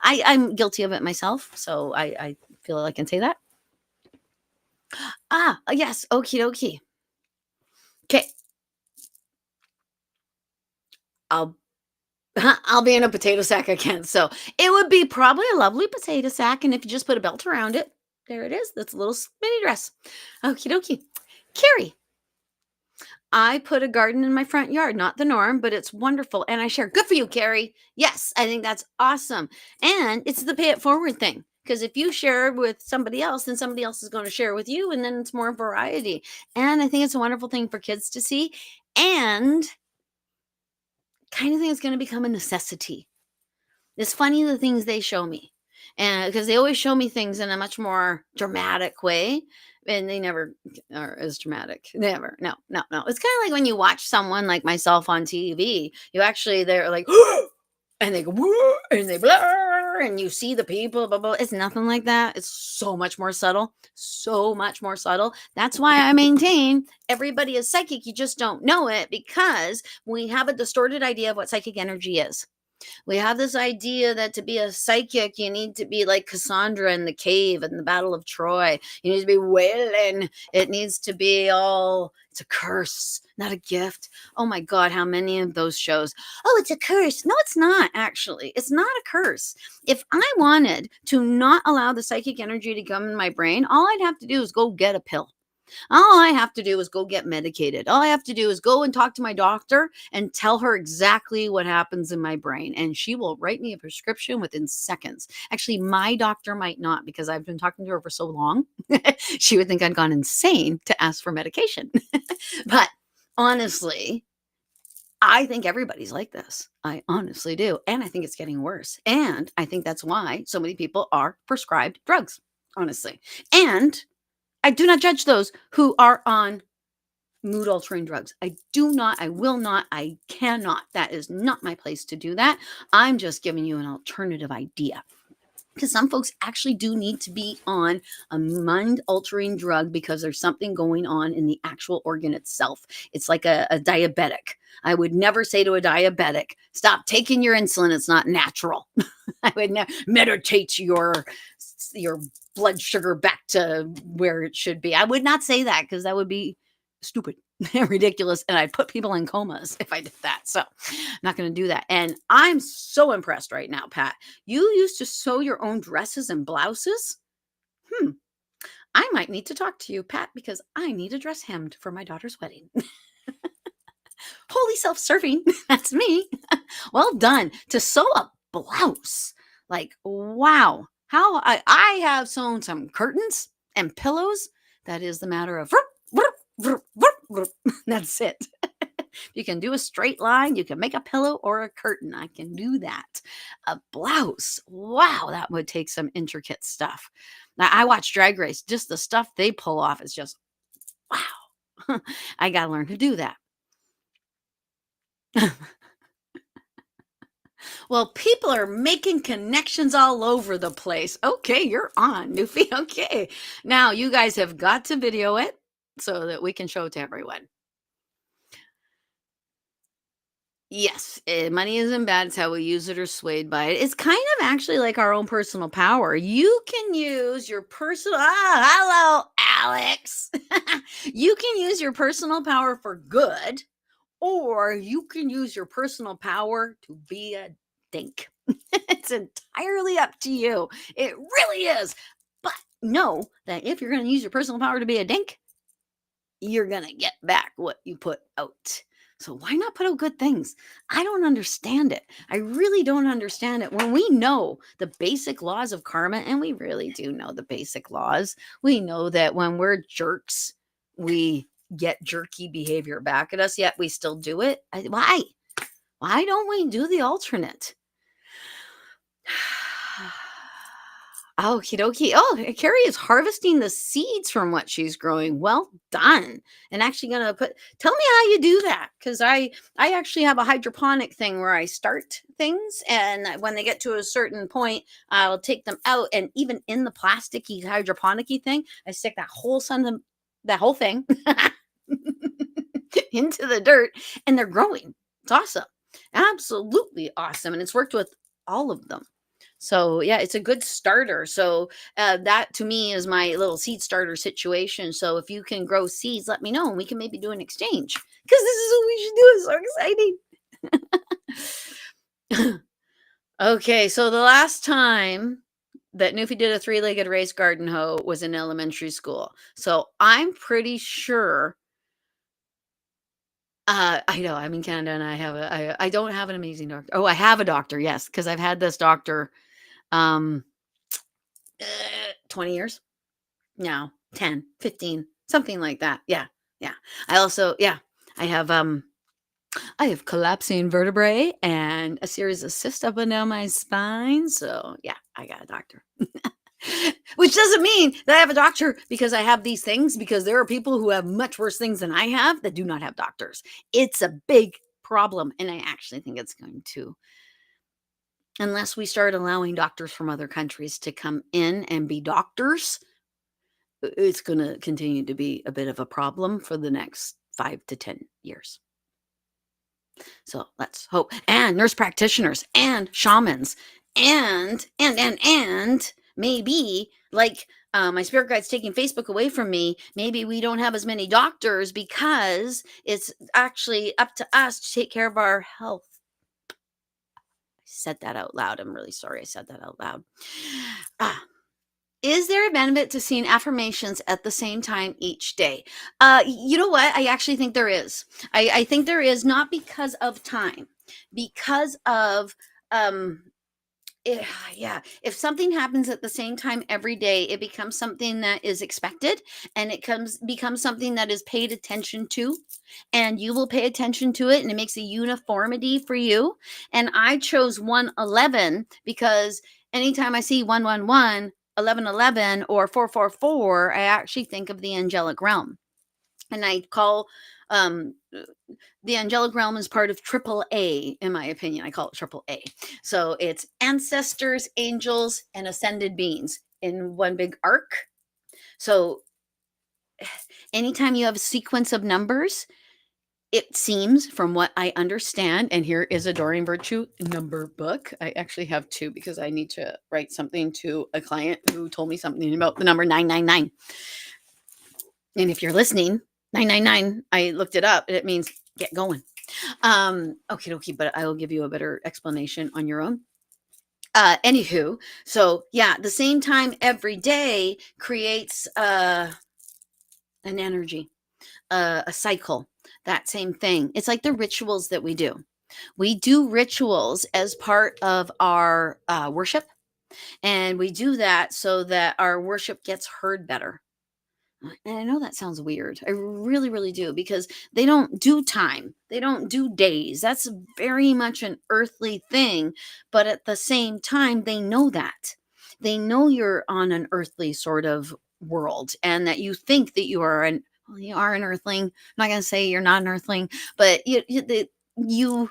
I'm guilty of it myself. So I feel I can say that. Yes. Okie dokie. Okay. I'll I'll be in a potato sack again. So it would be probably a lovely potato sack. And if you just put a belt around it, There it is. That's a little mini dress. Okie dokie. Carrie, I put a garden in my front yard, not the norm, but it's wonderful. And I share. Good for you, Carrie. Yes, I think that's awesome. And it's the pay it forward thing. Because if you share with somebody else, then somebody else is going to share with you, and then it's more variety. And I think it's a wonderful thing for kids to see. And kind of think it's going to become a necessity. It's funny the things they show me. And because they always show me things in a much more dramatic way. And they never are as dramatic. Never. No, no, no. It's kind of like when you watch someone like myself on TV, they're like, and they go, "Whoa," and they blur, and you see the people, blah, blah. It's nothing like that. It's so much more subtle. So much more subtle. That's why I maintain everybody is psychic. You just don't know it because we have a distorted idea of what psychic energy is. We have this idea that to be a psychic, you need to be like Cassandra in the cave in the Battle of Troy. You need to be wailing. It needs to be it's a curse, not a gift. Oh my God, how many of those shows? Oh, it's a curse. No, it's not, actually. It's not a curse. If I wanted to not allow the psychic energy to come in my brain, all I'd have to do is go get a pill. All I have to do is go get medicated. All I have to do is go and talk to my doctor and tell her exactly what happens in my brain. And she will write me a prescription within seconds. Actually, my doctor might not because I've been talking to her for so long. She would think I'd gone insane to ask for medication. But honestly, I think everybody's like this. I honestly do. And I think it's getting worse. And I think that's why so many people are prescribed drugs, honestly. And I do not judge those who are on mood altering drugs. I do not, I will not, I cannot. That is not my place to do that. I'm just giving you an alternative idea. Because some folks actually do need to be on a mind altering drug because there's something going on in the actual organ itself. It's like a diabetic. I would never say to a diabetic, stop taking your insulin. It's not natural. I would never meditate your blood sugar back to where it should be. I would not say that because that would be stupid and ridiculous. And I'd put people in comas if I did that. So I'm not going to do that. And I'm so impressed right now, Pat. You used to sew your own dresses and blouses. I might need to talk to you, Pat, because I need a dress hemmed for my daughter's wedding. Holy self-serving. That's me. Well done. To sew a blouse. Like, wow. How I have sewn some curtains and pillows. That is the matter of that's it. You can do a straight line. You can make a pillow or a curtain. I can do that. A blouse. Wow, that would take some intricate stuff. Now, I watch Drag Race. Just the stuff they pull off is just, wow. I got to learn to do that. Well, people are making connections all over the place. Okay, you're on, Newfie. Okay. Now, you guys have got to video it so that we can show it to everyone. Yes, money isn't bad. It's how we use it or swayed by it. It's kind of actually like our own personal power. You can use your personal. Hello, Alex. You can use your personal power for good, or you can use your personal power to be a dink. It's entirely up to you. It really is. But know that if you're going to use your personal power to be a dink, you're going to get back what you put out. So why not put out good things? I don't understand it. I really don't understand it. When we know the basic laws of karma, and we really do know the basic laws, we know that when we're jerks, we get jerky behavior back at us, yet we still do it. Why? Why don't we do the alternate? Okie dokie. Oh, Carrie is harvesting the seeds from what she's growing. Well done. And actually gonna tell me how you do that. Because I actually have a hydroponic thing where I start things, and when they get to a certain point, I'll take them out. And even in the plasticky hydroponic-y thing, I stick that whole thing into the dirt, and they're growing. It's awesome. Absolutely awesome. And it's worked with all of them. So yeah, it's a good starter. So that to me is my little seed starter situation. So if you can grow seeds, let me know and we can maybe do an exchange because this is what we should do. It's so exciting. Okay, so the last time that knew if he did a three-legged race garden hoe was in elementary school. So I'm pretty sure. I know I'm in Canada and I don't have an amazing doctor. Oh, I have a doctor, yes, because I've had this doctor um 20 years now, 10, 15, something like that. Yeah. Yeah. I also, yeah, I have I have collapsing vertebrae and a series of cysts up and down my spine. So yeah, I got a doctor. Which doesn't mean that I have a doctor because I have these things, because there are people who have much worse things than I have that do not have doctors. It's a big problem. And I actually think it's going to, unless we start allowing doctors from other countries to come in and be doctors, it's going to continue to be a bit of a problem for the next 5 to 10 years. So let's hope. And nurse practitioners and shamans and maybe like my spirit guide's taking Facebook away from me. Maybe we don't have as many doctors because it's actually up to us to take care of our health. I said that out loud. I'm really sorry I said that out loud. Ah, is there a benefit to seeing affirmations at the same time each day? You know what? I actually think there is. I think there is, not because of time, because of um yeah, if something happens at the same time every day, it becomes something that is expected, and it comes becomes something that is paid attention to, and you will pay attention to it, and it makes a uniformity for you. And I chose 111 because anytime I see 111, 1111, or 444, I actually think of the angelic realm. And I call um the angelic realm is part of triple A, in my opinion. I call it triple A. So it's ancestors, angels, and ascended beings in one big arc. So anytime you have a sequence of numbers, it seems, from what I understand, and here is a Doreen Virtue number book. I actually have two because I need to write something to a client who told me something about the number 999. And if you're listening, 999, I looked it up. It means get going. Okay, but I will give you a better explanation on your own. Anywho, so yeah, the same time every day creates an energy, a cycle, that same thing. It's like the rituals that we do. We do rituals as part of our worship, and we do that so that our worship gets heard better. And I know that sounds weird. I really, really do, because they don't do time. They don't do days. That's very much an earthly thing. But at the same time, they know that. They know you're on an earthly sort of world, and that you think that you are well, you are an earthling. I'm not going to say you're not an earthling, but you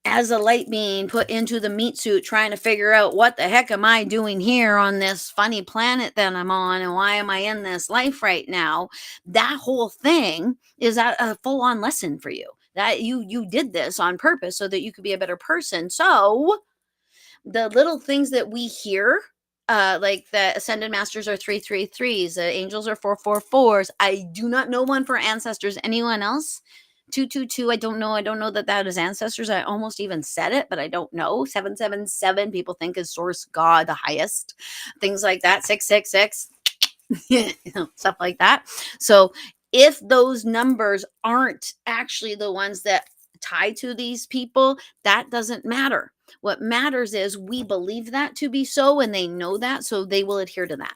as a light being put into the meat suit, trying to figure out what the heck am I doing here on this funny planet that I'm on, and why am I in this life right now. That whole thing is a full-on lesson for you, that you did this on purpose so that you could be a better person. So the little things that we hear, like the ascended masters are 333s, the angels are 444s. I do not know one for ancestors. Anyone else? 222, I don't know that that is ancestors. I almost even said it, but I don't know. 777, people think is source God, the highest. Things like that. 666, stuff like that. So if those numbers aren't actually the ones that tie to these people, that doesn't matter. What matters is we believe that to be so, and they know that, so they will adhere to that.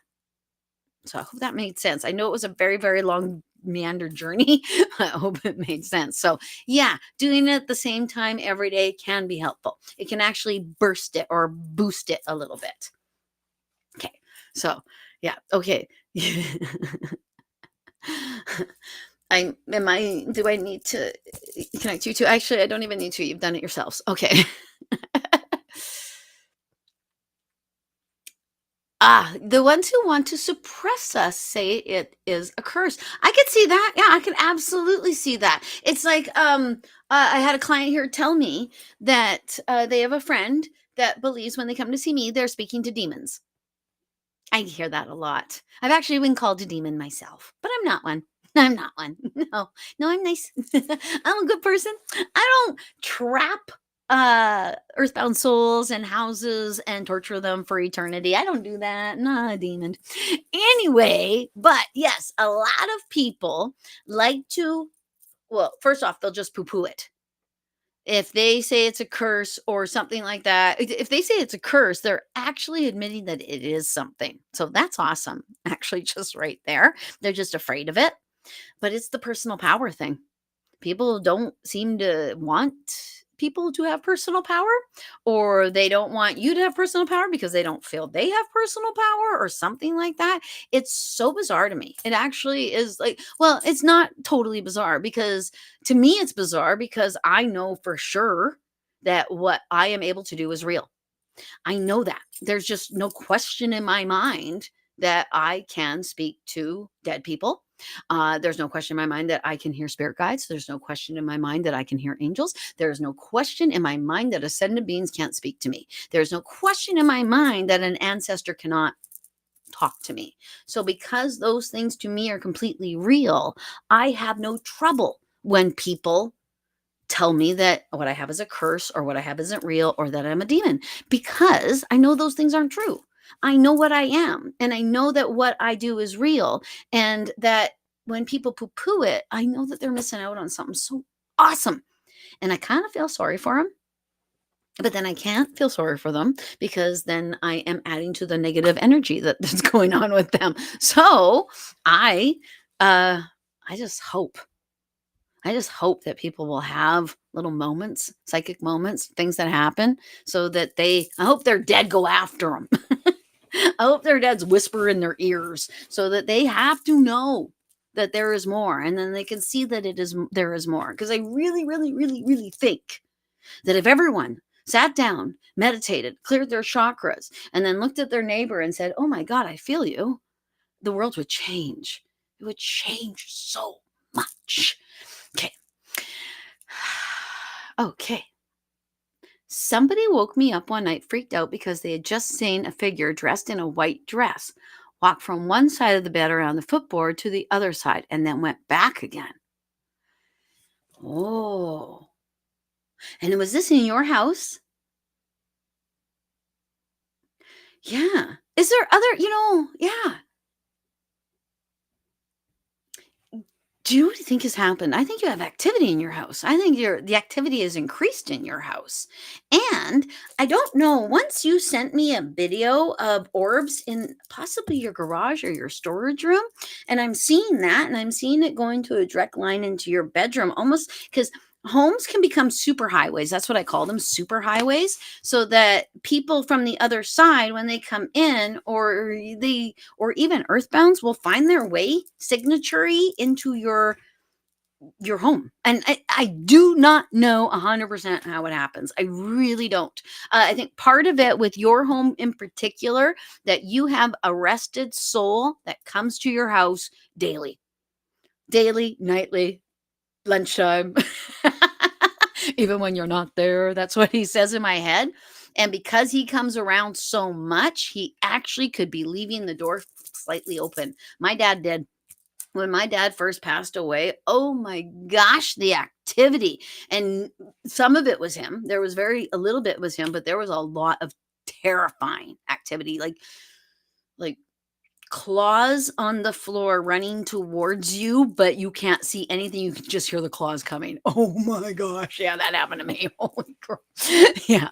So I hope that made sense. I know it was a very, very long meander journey. I hope it made sense. So yeah, doing it at the same time every day can be helpful. It can actually burst it or boost it a little bit. Okay. So yeah. Okay. Do I need to connect you to? Actually, I don't even need to. You've done it yourselves. Okay. The ones who want to suppress us say it is a curse. I could see that. Yeah, I could absolutely see that. It's like I had a client here tell me that they have a friend that believes when they come to see me, they're speaking to demons. I hear that a lot. I've actually been called a demon myself, but I'm not one. I'm not one. No, I'm nice. I'm a good person. I don't trap earthbound souls and houses and torture them for eternity. I don't do that. Not a demon. Anyway, but yes, a lot of people like to, well, first off, they'll just poo-poo it. If they say it's a curse or something like that, if they say it's a curse, they're actually admitting that it is something. So that's awesome. Actually, just right there. They're just afraid of it. But it's the personal power thing. People don't seem to want people to have personal power, or they don't want you to have personal power because they don't feel they have personal power or something like that. It's so bizarre to me. It actually is like, well, it's not totally bizarre, because to me it's bizarre because I know for sure that what I am able to do is real. I know that. There's just no question in my mind that I can speak to dead people. There's no question in my mind that I can hear spirit guides. There's no question in my mind that I can hear angels. There's no question in my mind that ascended beings can't speak to me. There's no question in my mind that an ancestor cannot talk to me. So, because those things to me are completely real, I have no trouble when people tell me that what I have is a curse or what I have isn't real or that I'm a demon, because I know those things aren't true. I know what I am, and I know that what I do is real, and that when people poo poo it, I know that they're missing out on something so awesome. And I kind of feel sorry for them, but then I can't feel sorry for them because then I am adding to the negative energy that's going on with them. So I, uh, I just hope that people will have little moments, psychic moments, things that happen so that I hope their dead go after them. I hope their dads whisper in their ears so that they have to know that there is more, and then they can see that there is more. Because I really, really, really, really think that if everyone sat down, meditated, cleared their chakras, and then looked at their neighbor and said, "Oh my God, I feel you," the world would change. It would change so much. Okay. Okay. Somebody woke me up one night freaked out because they had just seen a figure dressed in a white dress walk from one side of the bed around the footboard to the other side and then went back again. Oh. And was this in your house? Yeah. Is there other, yeah. Do you know what I think has happened? I think you have activity in your house. I think the activity is increased in your house. And I don't know, once you sent me a video of orbs in possibly your garage or your storage room, and I'm seeing that, and I'm seeing it going to a direct line into your bedroom, almost because homes can become super highways. That's what I call them, super highways, so that people from the other side, when they come in, or even earthbounds, will find their way signature into your home. And I do not know 100% how it happens. I really don't. I think part of it with your home in particular, that you have a rested soul that comes to your house daily, nightly, lunchtime. Even when you're not there. That's what he says in my head. And because he comes around so much, he actually could be leaving the door slightly open. My dad did. When my dad first passed away, oh my gosh, the activity. And some of it was him. There was a little bit was him, but there was a lot of terrifying activity, like claws on the floor running towards you, but you can't see anything. You can just hear the claws coming. Oh my gosh. Yeah, that happened to me. Holy crap. Yeah.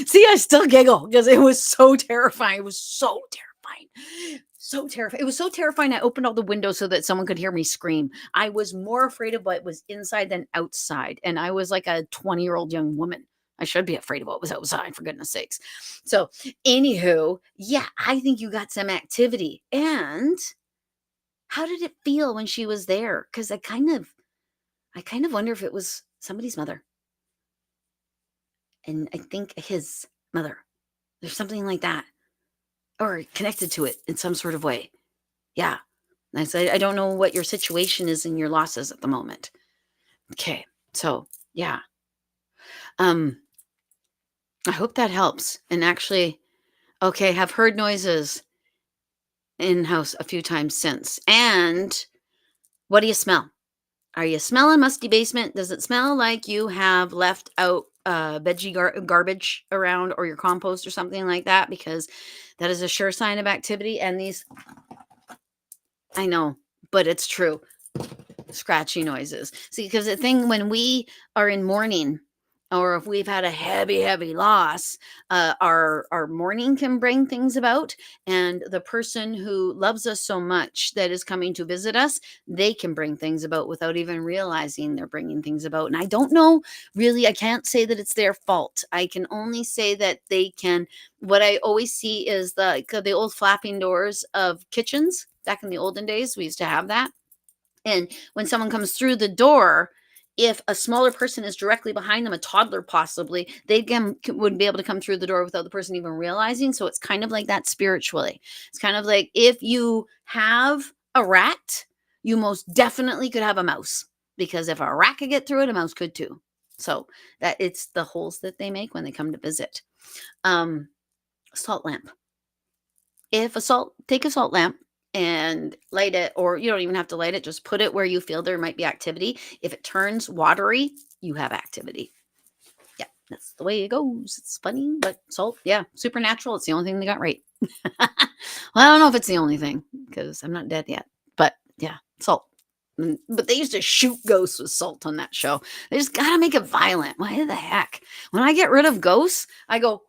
See, I still giggle because it was so terrifying. It was so terrifying. So terrifying. It was so terrifying. I opened all the windows so that someone could hear me scream. I was more afraid of what was inside than outside. And I was like a 20-year-old young woman. I should be afraid of what was outside, for goodness sakes. So, anywho, yeah, I think you got some activity. And how did it feel when she was there? Because I kind of wonder if it was somebody's mother. And I think his mother. There's something like that. Or connected to it in some sort of way. Yeah. I said, I don't know what your situation is in your losses at the moment. Okay. So, yeah. I hope that helps. And actually, okay, have heard noises in house a few times since. And what do you smell? Are you smelling musty basement? Does it smell like you have left out veggie garbage around or your compost or something like that, because that is a sure sign of activity. And these, I know, but it's true, scratchy noises. See, because the thing, when we are in mourning, or if we've had a heavy loss, our mourning can bring things about, and the person who loves us so much that is coming to visit us, they can bring things about without even realizing they're bringing things about. And I don't know, really, I can't say that it's their fault. I can only say that they can. What I always see is the old flapping doors of kitchens. Back in the olden days, we used to have that. And when someone comes through the door, if a smaller person is directly behind them, a toddler possibly, they wouldn't be able to come through the door without the person even realizing. So it's kind of like that spiritually. It's kind of like, if you have a rat, you most definitely could have a mouse, because if a rat could get through it, a mouse could too. So that it's the holes that they make when they come to visit. Salt lamp. Take a salt lamp and light it, or you don't even have to light it, just put it where you feel there might be activity. If it turns watery, you have activity. Yeah, that's the way it goes. It's funny, but salt, yeah, supernatural. It's the only thing they got right. Well, I don't know if it's the only thing, because I'm not dead yet, but yeah, salt. But they used to shoot ghosts with salt on that show. They just gotta make it violent. Why the heck? When I get rid of ghosts, I go,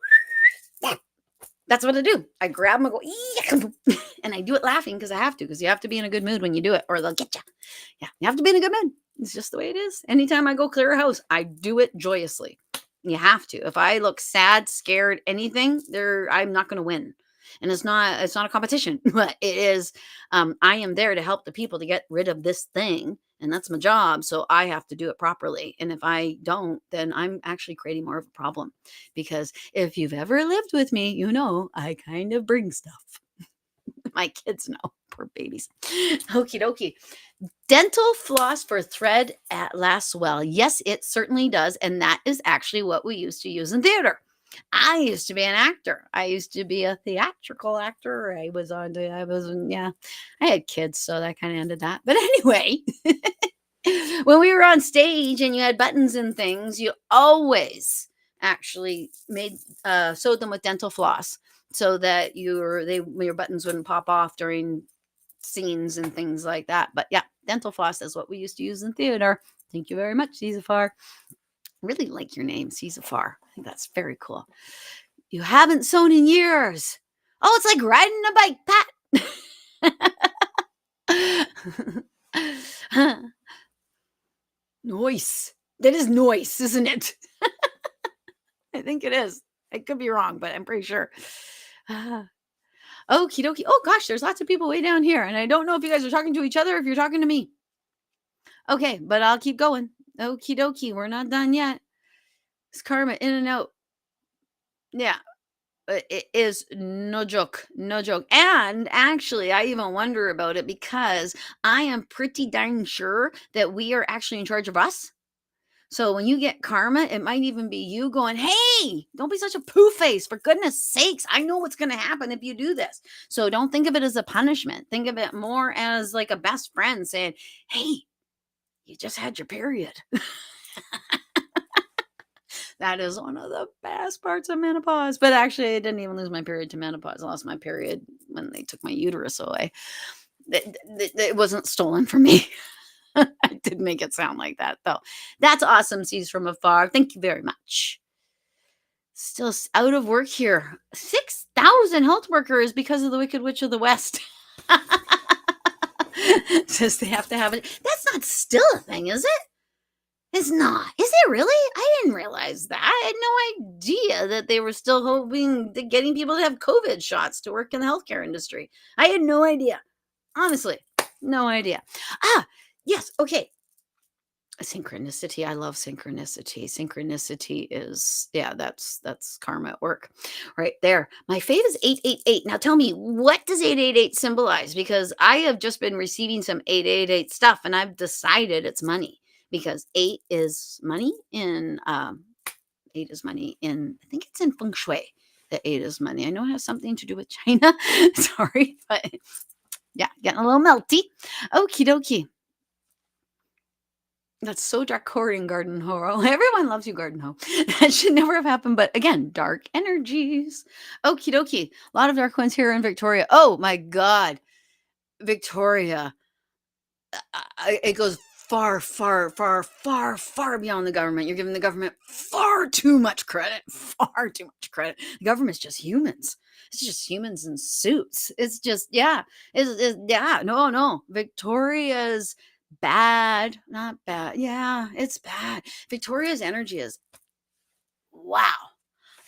that's what I do. I grab them and go, and I do it laughing, because I have to, because you have to be in a good mood when you do it, or they'll get you. Yeah, you have to be in a good mood. It's just the way it is. Anytime I go clear a house, I do it joyously. You have to. If I look sad, scared, anything, I'm not going to win. And it's not a competition, but it is. I am there to help the people to get rid of this thing, and that's my job. So I have to do it properly. And if I don't, then I'm actually creating more of a problem, because if you've ever lived with me, you know I kind of bring stuff. My kids know, poor babies. Okie dokie. Dental floss for thread lasts well. Yes, it certainly does. And that is actually what we used to use in theater. I used to be an actor. I used to be a theatrical actor. I had kids, so that kind of ended that. But anyway, when we were on stage and you had buttons and things, you always actually sewed them with dental floss, so that your buttons wouldn't pop off during scenes and things like that. But yeah, dental floss is what we used to use in theater. Thank you very much, Cesafar. Really like your name, Cesafar. I think that's very cool. You haven't sewn in years. Oh, it's like riding a bike, Pat. Noise. That is noise, isn't it? I think it is. I could be wrong, but I'm pretty sure. Okie dokie. Oh gosh, there's lots of people way down here, and I don't know if you guys are talking to each other or if you're talking to me. Okay, but I'll keep going. Okie dokie. We're not done yet. It's karma in and out. Yeah. It is no joke. No joke. And actually, I even wonder about it, because I am pretty darn sure that we are actually in charge of us. So when you get karma, it might even be you going, hey, don't be such a poo face. For goodness sakes, I know what's going to happen if you do this. So don't think of it as a punishment. Think of it more as like a best friend saying, hey, you just had your period. That is one of the best parts of menopause. But actually, I didn't even lose my period to menopause. I lost my period when they took my uterus away. It wasn't stolen from me. I did make it sound like that, though. That's awesome, Sees from Afar. Thank you very much. Still out of work here. 6,000 health workers because of the Wicked Witch of the West. Says they have to have it. That's not still a thing, is it? It's not. Is it really? I didn't realize that. I had no idea that they were still hoping to getting people to have COVID shots to work in the healthcare industry. I had no idea. Honestly, no idea. Yes. Okay. Synchronicity. I love synchronicity. Synchronicity is, yeah, that's karma at work right there. My fave is 888. Now tell me, what does 888 symbolize? Because I have just been receiving some 888 stuff, and I've decided it's money, because 8 is money in, I think it's in feng shui that 8 is money. I know it has something to do with China. Sorry, but yeah, getting a little melty. Okie dokie. That's so Dracorian, Garden Ho. Everyone loves you, Garden Ho. That should never have happened. But again, dark energies. Okie dokie. A lot of dark ones here in Victoria. Oh my God. Victoria. It goes far, far, far, far, far beyond the government. You're giving the government far too much credit. Far too much credit. The government's just humans. It's just humans in suits. It's just, yeah. Yeah. No, no. Victoria's bad. Not bad. Yeah, it's bad. Victoria's energy is wow.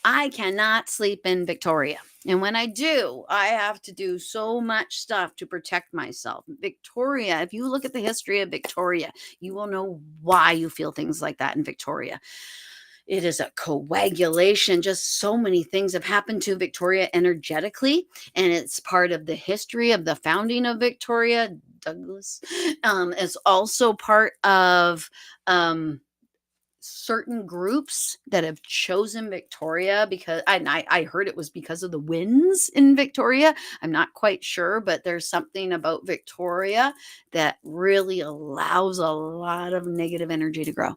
I cannot sleep in Victoria. And when I do, I have to do so much stuff to protect myself. Victoria, if you look at the history of Victoria, you will know why you feel things like that in Victoria. It is a coagulation. Just so many things have happened to Victoria energetically, and it's part of the history of the founding of Victoria. Douglas is also part of certain groups that have chosen Victoria because I heard it was because of the winds in Victoria. I'm not quite sure, but there's something about Victoria that really allows a lot of negative energy to grow.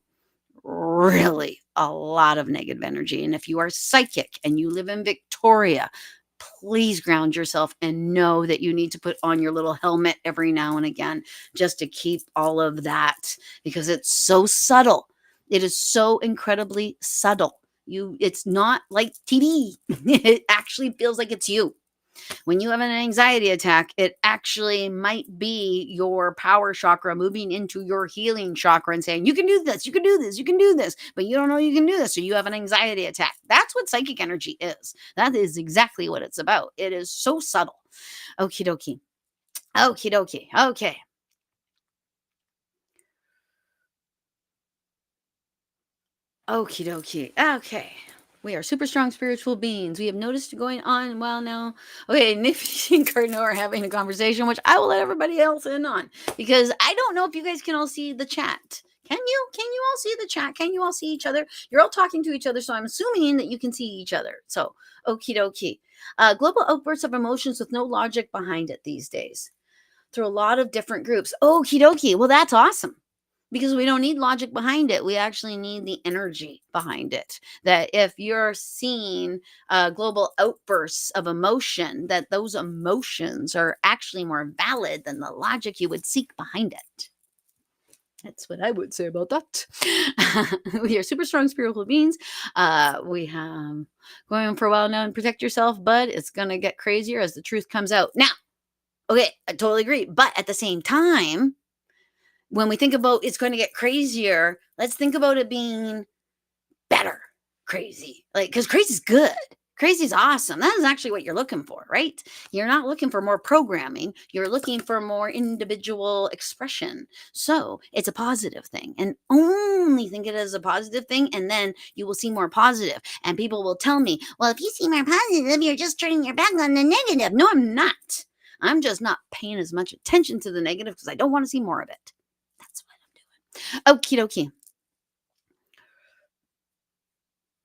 Really, a lot of negative energy. And if you are psychic and you live in Victoria, please ground yourself and know that you need to put on your little helmet every now and again just to keep all of that because it's so subtle. It is so incredibly subtle. It's not like TV. It actually feels like it's you. When you have an anxiety attack, it actually might be your power chakra moving into your healing chakra and saying, you can do this, you can do this, you can do this, but you don't know you can do this. So you have an anxiety attack. That's what psychic energy is. That is exactly what it's about. It is so subtle. Okie dokie. Okie dokie. Okay. Okie dokie. Okay. We are super strong spiritual beings. We have noticed going on well now. Okay, Nifty and Cardinal are having a conversation, which I will let everybody else in on because I don't know if you guys can all see the chat. Can you? Can you all see the chat? Can you all see each other? You're all talking to each other, so I'm assuming that you can see each other. So, okie dokie. Global outbursts of emotions with no logic behind it these days through a lot of different groups. Okie dokie. Well, that's awesome because we don't need logic behind it. We actually need the energy behind it. That if you're seeing global outbursts of emotion, that those emotions are actually more valid than the logic you would seek behind it. That's what I would say about that. We are super strong spiritual beings. We have going for a while now and protect yourself, but it's going to get crazier as the truth comes out. Now, okay, I totally agree. But at the same time, when we think about it's going to get crazier, let's think about it being better crazy. Like, because crazy is good. Crazy is awesome. That is actually what you're looking for, right? You're not looking for more programming. You're looking for more individual expression. So it's a positive thing. And only think it as a positive thing. And then you will see more positive. And people will tell me, well, if you see more positive, you're just turning your back on the negative. No, I'm not. I'm just not paying as much attention to the negative because I don't want to see more of it. That's what I'm doing. Okie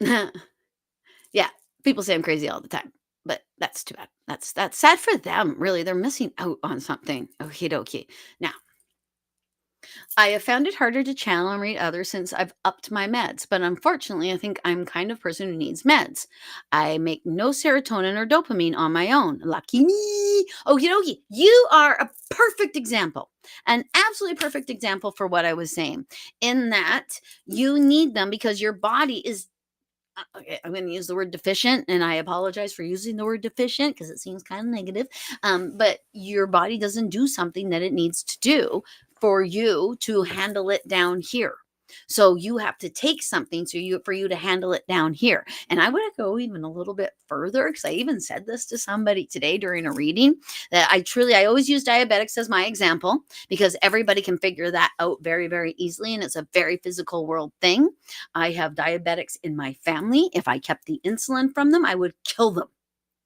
dokie. Yeah, people say I'm crazy all the time, but that's too bad. That's sad for them, really. They're missing out on something. Okie dokie. Now, I have found it harder to channel and read others since I've upped my meds, but unfortunately, I think I'm kind of person who needs meds. I make no serotonin or dopamine on my own. Lucky me. Okie dokie. You are a perfect example, an absolutely perfect example for what I was saying, in that you need them because your body is okay, I'm going to use the word deficient, and I apologize for using the word deficient because it seems kind of negative. But your body doesn't do something that it needs to do for you to handle it down here. So you have to take something for you to handle it down here. And I would go even a little bit further because I even said this to somebody today during a reading that I always use diabetics as my example because everybody can figure that out very, very easily. And it's a very physical world thing. I have diabetics in my family. If I kept the insulin from them, I would kill them.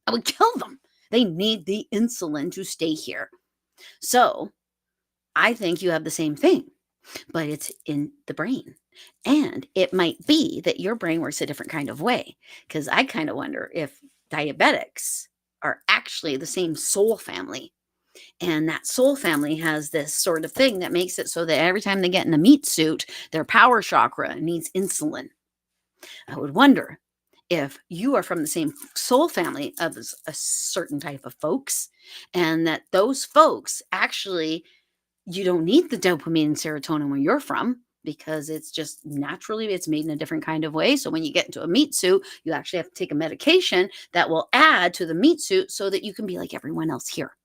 I would kill them. They need the insulin to stay here. So I think you have the same thing, but it's in the brain. And it might be that your brain works a different kind of way. Because I kind of wonder if diabetics are actually the same soul family. And that soul family has this sort of thing that makes it so that every time they get in a meat suit, their power chakra needs insulin. I would wonder if you are from the same soul family of a certain type of folks, and that those folks actually, you don't need the dopamine and serotonin where you're from, because it's just naturally it's made in a different kind of way. So when you get into a meat suit, you actually have to take a medication that will add to the meat suit so that you can be like everyone else here.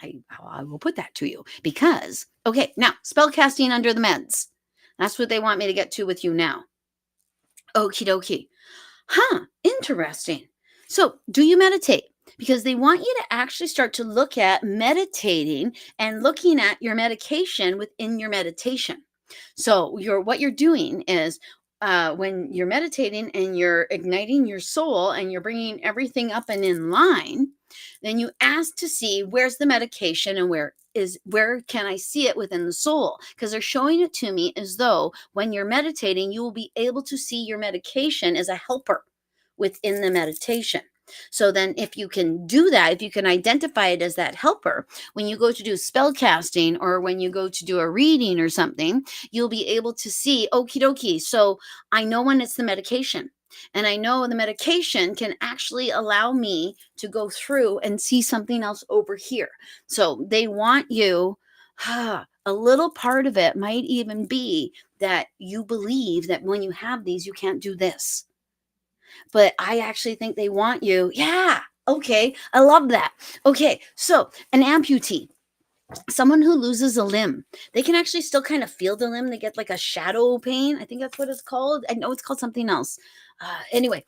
I will put that to you because, okay, now spell casting under the meds. That's what they want me to get to with you now. Okie dokie. Huh, interesting. So, do you meditate? Because they want you to actually start to look at meditating and looking at your medication within your meditation. So, what you're doing is when you're meditating and you're igniting your soul and you're bringing everything up and in line, then you ask to see where's the medication and where can I see it within the soul? Because they're showing it to me as though when you're meditating, you will be able to see your medication as a helper within the meditation. So then if you can do that, if you can identify it as that helper, when you go to do spell casting or when you go to do a reading or something, you'll be able to see, okie dokie. So I know when it's the medication. And I know the medication can actually allow me to go through and see something else over here. So they want you, a little part of it might even be that you believe that when you have these, you can't do this. But I actually think they want you. Yeah. Okay. I love that. Okay. So an amputee, someone who loses a limb, they can actually still kind of feel the limb. They get like a shadow pain. I think that's what it's called. I know it's called something else. Anyway,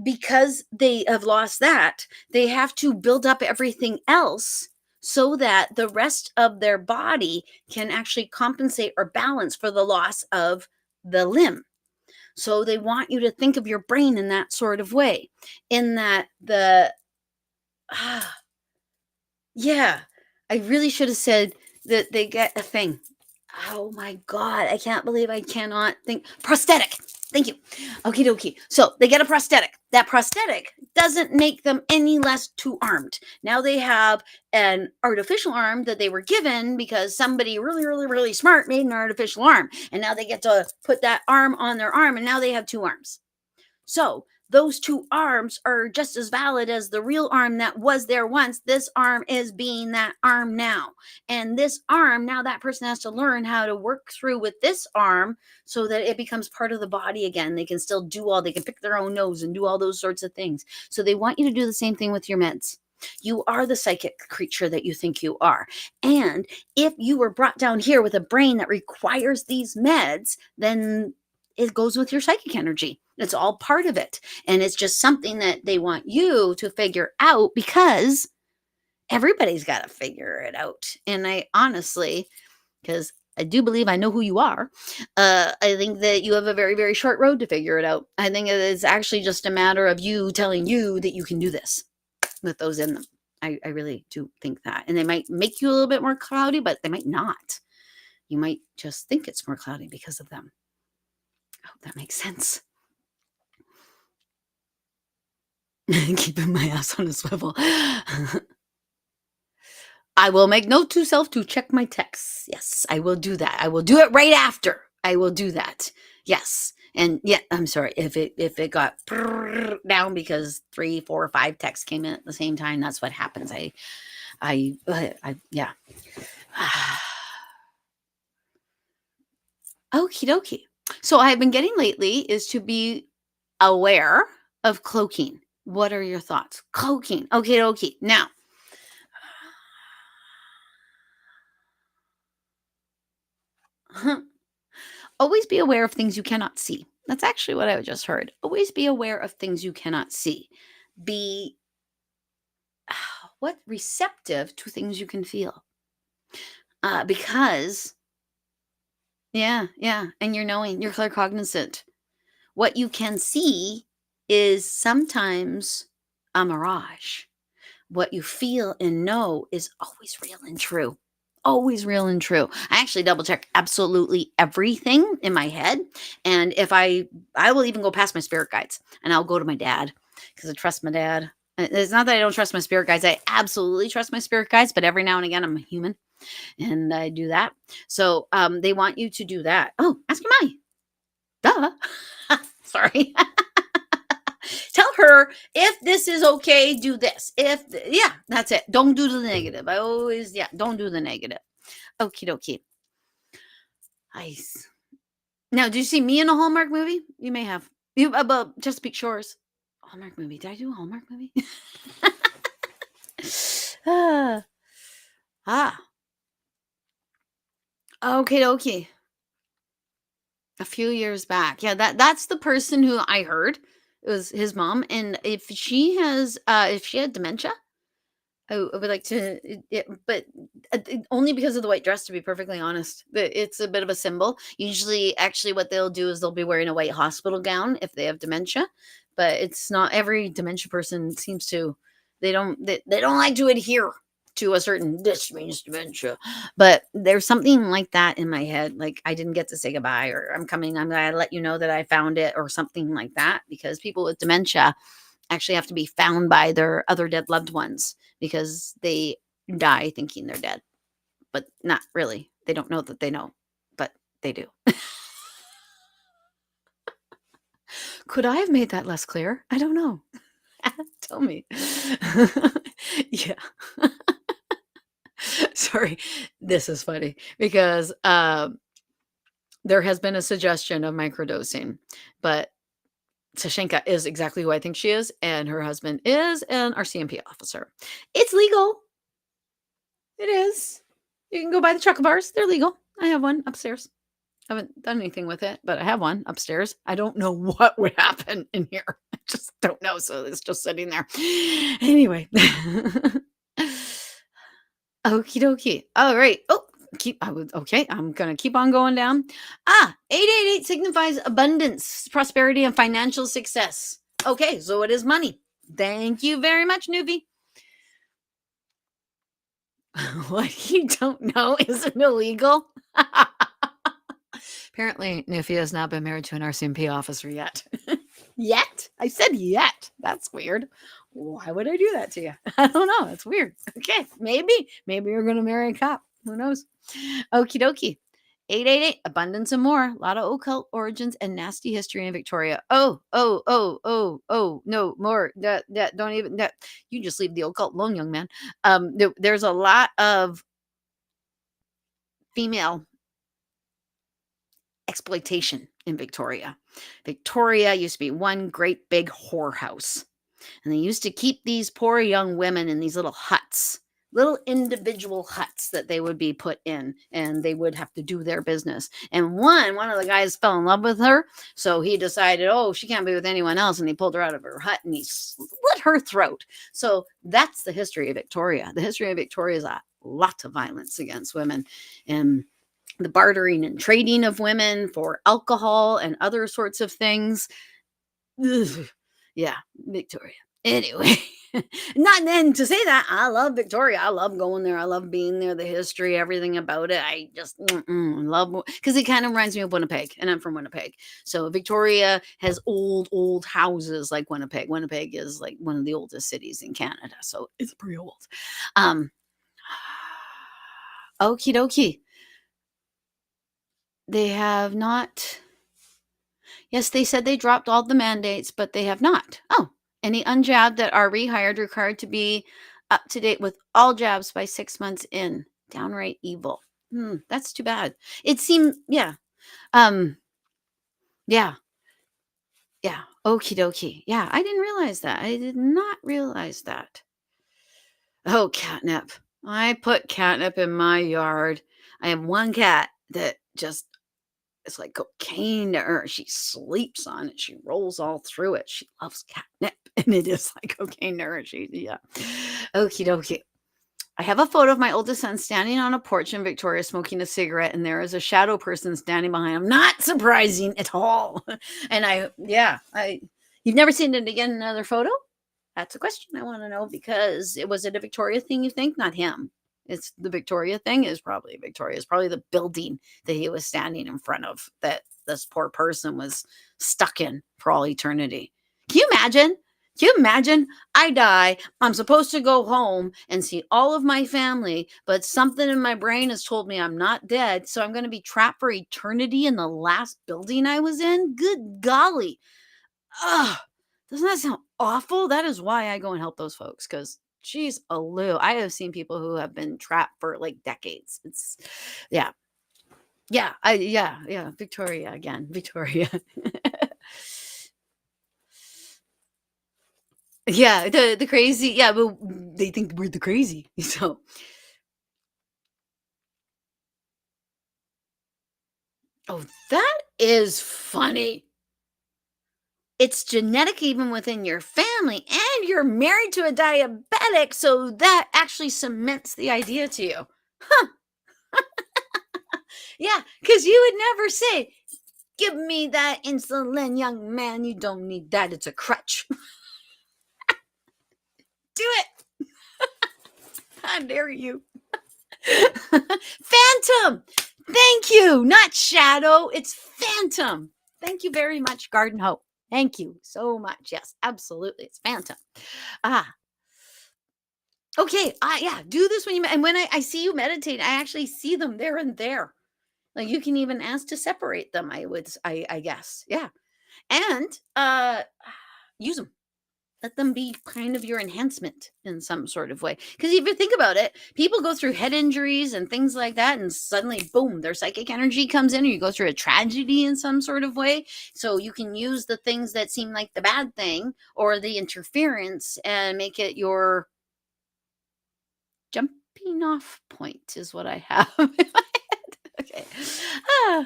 because they have lost that, they have to build up everything else so that the rest of their body can actually compensate or balance for the loss of the limb. So they want you to think of your brain in that sort of way, in that yeah, I really should have said that they get a thing. Oh my God, I can't believe I cannot think. Prosthetic. Thank you. Okie dokie. So they get a prosthetic. That prosthetic doesn't make them any less two-armed. Now they have an artificial arm that they were given because somebody really, really, really smart made an artificial arm. And now they get to put that arm on their arm, and now they have two arms. So those two arms are just as valid as the real arm that was there once. This arm is being that arm now. And this arm, now that person has to learn how to work through with this arm so that it becomes part of the body again. They can still they can pick their own nose and do all those sorts of things. So they want you to do the same thing with your meds. You are the psychic creature that you think you are. And if you were brought down here with a brain that requires these meds, then it goes with your psychic energy. It's all part of it. And it's just something that they want you to figure out because everybody's got to figure it out. And I honestly, because I do believe I know who you are, I think that you have a very, very short road to figure it out. I think it is actually just a matter of you telling you that you can do this with those in them. I really do think that. And they might make you a little bit more cloudy, but they might not. You might just think it's more cloudy because of them. I hope that makes sense. Keeping my ass on a swivel. I will make note to self to check my texts. Yes, I will do that. I will do it right after. I will do that. Yes. And yeah, I'm sorry if it got down because 3, 4, 5 texts came in at the same time. That's what happens. Yeah. Okie dokie. So I've been getting lately is to be aware of cloaking. What are your thoughts? Cloaking. Okay. Now, always be aware of things you cannot see. That's actually what I just heard. Always be aware of things you cannot see. Be receptive to things you can feel. Because, yeah, and you're claircognizant. What you can see is sometimes a mirage. What you feel and know is always real and true. Always real and true. I actually double check absolutely everything in my head. And if I will even go past my spirit guides and I'll go to my dad because I trust my dad. It's not that I don't trust my spirit guides. I absolutely trust my spirit guides, but every now and again I'm a human and I do that. So they want you to do that. Oh, ask your mommy. Duh. Sorry. Tell her if this is okay, do this. Yeah, that's it. Don't do the negative. I always, don't do the negative. Okie dokie. Nice. Now, did you see me in a Hallmark movie? You may have. You about Chesapeake Shores. Hallmark movie. Did I do a Hallmark movie? ah. Okay, dokie. A few years back. Yeah, that's the person who I heard. It was his mom. And if she had dementia, I would like to, but only because of the white dress, to be perfectly honest. It's a bit of a symbol. Usually, actually, what they'll do is they'll be wearing a white hospital gown if they have dementia, but it's not every dementia person seems to, they don't like to adhere to a certain, this means dementia, but there's something like that in my head. Like I didn't get to say goodbye, or I'm going to let you know that I found it, or something like that, because people with dementia actually have to be found by their other dead loved ones because they die thinking they're dead, but not really. They don't know that they know, but they do. Could I have made that less clear? I don't know. Tell me. Yeah. Sorry. This is funny because there has been a suggestion of microdosing, but Sashenka is exactly who I think she is, and her husband is an RCMP officer. It's legal. It is. You can go buy the chocolate bars. They're legal. I have one upstairs. I haven't done anything with it, but I have one upstairs. I don't know what would happen in here. I just don't know. So it's just sitting there. Anyway. Okie dokie. All right. Oh, okay. I'm gonna keep on going down. 888 signifies abundance, prosperity, and financial success. Okay, so it is money. Thank you very much, Nuvi. What you don't know isn't illegal. Apparently, Nufi has not been married to an RCMP officer yet. Yet? I said yet. That's weird. Why would I do that to you? I don't know. It's weird. Okay, maybe you're going to marry a cop. Who knows? Okie dokie. 888, abundance and more. A lot of occult origins and nasty history in Victoria. Oh, no, more. That don't even, that, you just leave the occult alone, young man. There's a lot of female exploitation in Victoria. Victoria used to be one great big whorehouse. And they used to keep these poor young women in these little huts, little individual huts that they would be put in, and they would have to do their business. And one of the guys fell in love with her. So he decided, oh, she can't be with anyone else. And he pulled her out of her hut and he slit her throat. So that's the history of Victoria. The history of Victoria is a lot of violence against women, and the bartering and trading of women for alcohol and other sorts of things. Ugh. Yeah, Victoria. Anyway, not then to say that I love Victoria. I love going there. I love being there. The history, everything about it. I just love, because it kind of reminds me of Winnipeg, and I'm from Winnipeg. So Victoria has old houses like Winnipeg. Winnipeg is like one of the oldest cities in Canada, so it's pretty old. Okie dokie. They have not. Yes, they said they dropped all the mandates, but they have not. Oh, any unjabbed that are rehired required to be up to date with all jabs by 6 months in. Downright evil. That's too bad. It seemed, yeah. Yeah. Yeah. Okie dokie. Yeah, I didn't realize that. I did not realize that. Oh, catnip. I put catnip in my yard. I have one cat that just, it's like cocaine to her. She sleeps on it. She rolls all through it. She loves catnip, and it is like cocaine to her. Yeah. Okie dokie. I have a photo of my oldest son standing on a porch in Victoria smoking a cigarette, and there is a shadow person standing behind him. Not surprising at all. And you've never seen it again in another photo? That's a question I want to know, because was it a Victoria thing, you think? Not him. It's the Victoria thing is probably Victoria. It's probably the building that he was standing in front of that this poor person was stuck in for all eternity. Can you imagine Can you imagine? I die. I'm supposed to go home and see all of my family, but something in my brain has told me I'm not dead. So I'm going to be trapped for eternity in the last building I was in. Good golly. Ugh. Doesn't that sound awful? That is why I go and help those folks because, geez, Lou, I have seen people who have been trapped for like decades. It's, yeah. Yeah. Victoria again. Victoria. Yeah, the crazy, yeah, but they think we're the crazy. So, oh, that is funny. It's genetic even within your family, and you're married to a diabetic, so that actually cements the idea to you. Huh. Yeah, because you would never say, "Give me that insulin, young man. You don't need that. It's a crutch." Do it. How dare you? Phantom. Thank you. Not shadow. It's phantom. Thank you very much, Garden Hope. Thank you so much. Yes, absolutely. It's phantom. Ah, okay. Yeah, do this when and when I see you meditate, I actually see them there and there. Like you can even ask to separate them. I guess. Yeah. And use them. Let them be kind of your enhancement in some sort of way. Because if you think about it, people go through head injuries and things like that, and suddenly, boom, their psychic energy comes in, or you go through a tragedy in some sort of way. So you can use the things that seem like the bad thing or the interference and make it your jumping off point, is what I have in my head. Okay. Ah.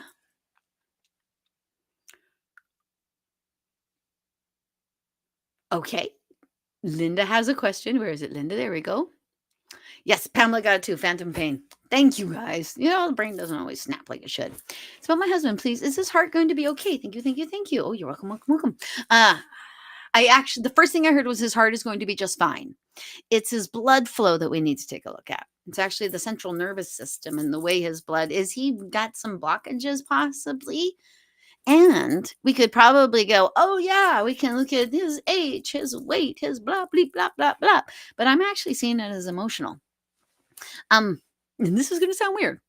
Okay. Linda has a question. Where is it, Linda? There we go. Yes, Pamela got it too. Phantom pain. Thank you guys. You know, the brain doesn't always snap like it should. It's about my husband, please. Is his heart going to be okay? Thank you. Oh, you're welcome, welcome. I actually, the first thing I heard was his heart is going to be just fine. It's his blood flow that we need to take a look at. It's actually the central nervous system and the way his blood is. He got some blockages possibly. And we could probably go, oh, yeah, we can look at his age, his weight, his blah, blah, blah, blah, blah. But I'm actually seeing it as emotional. And this is going to sound weird.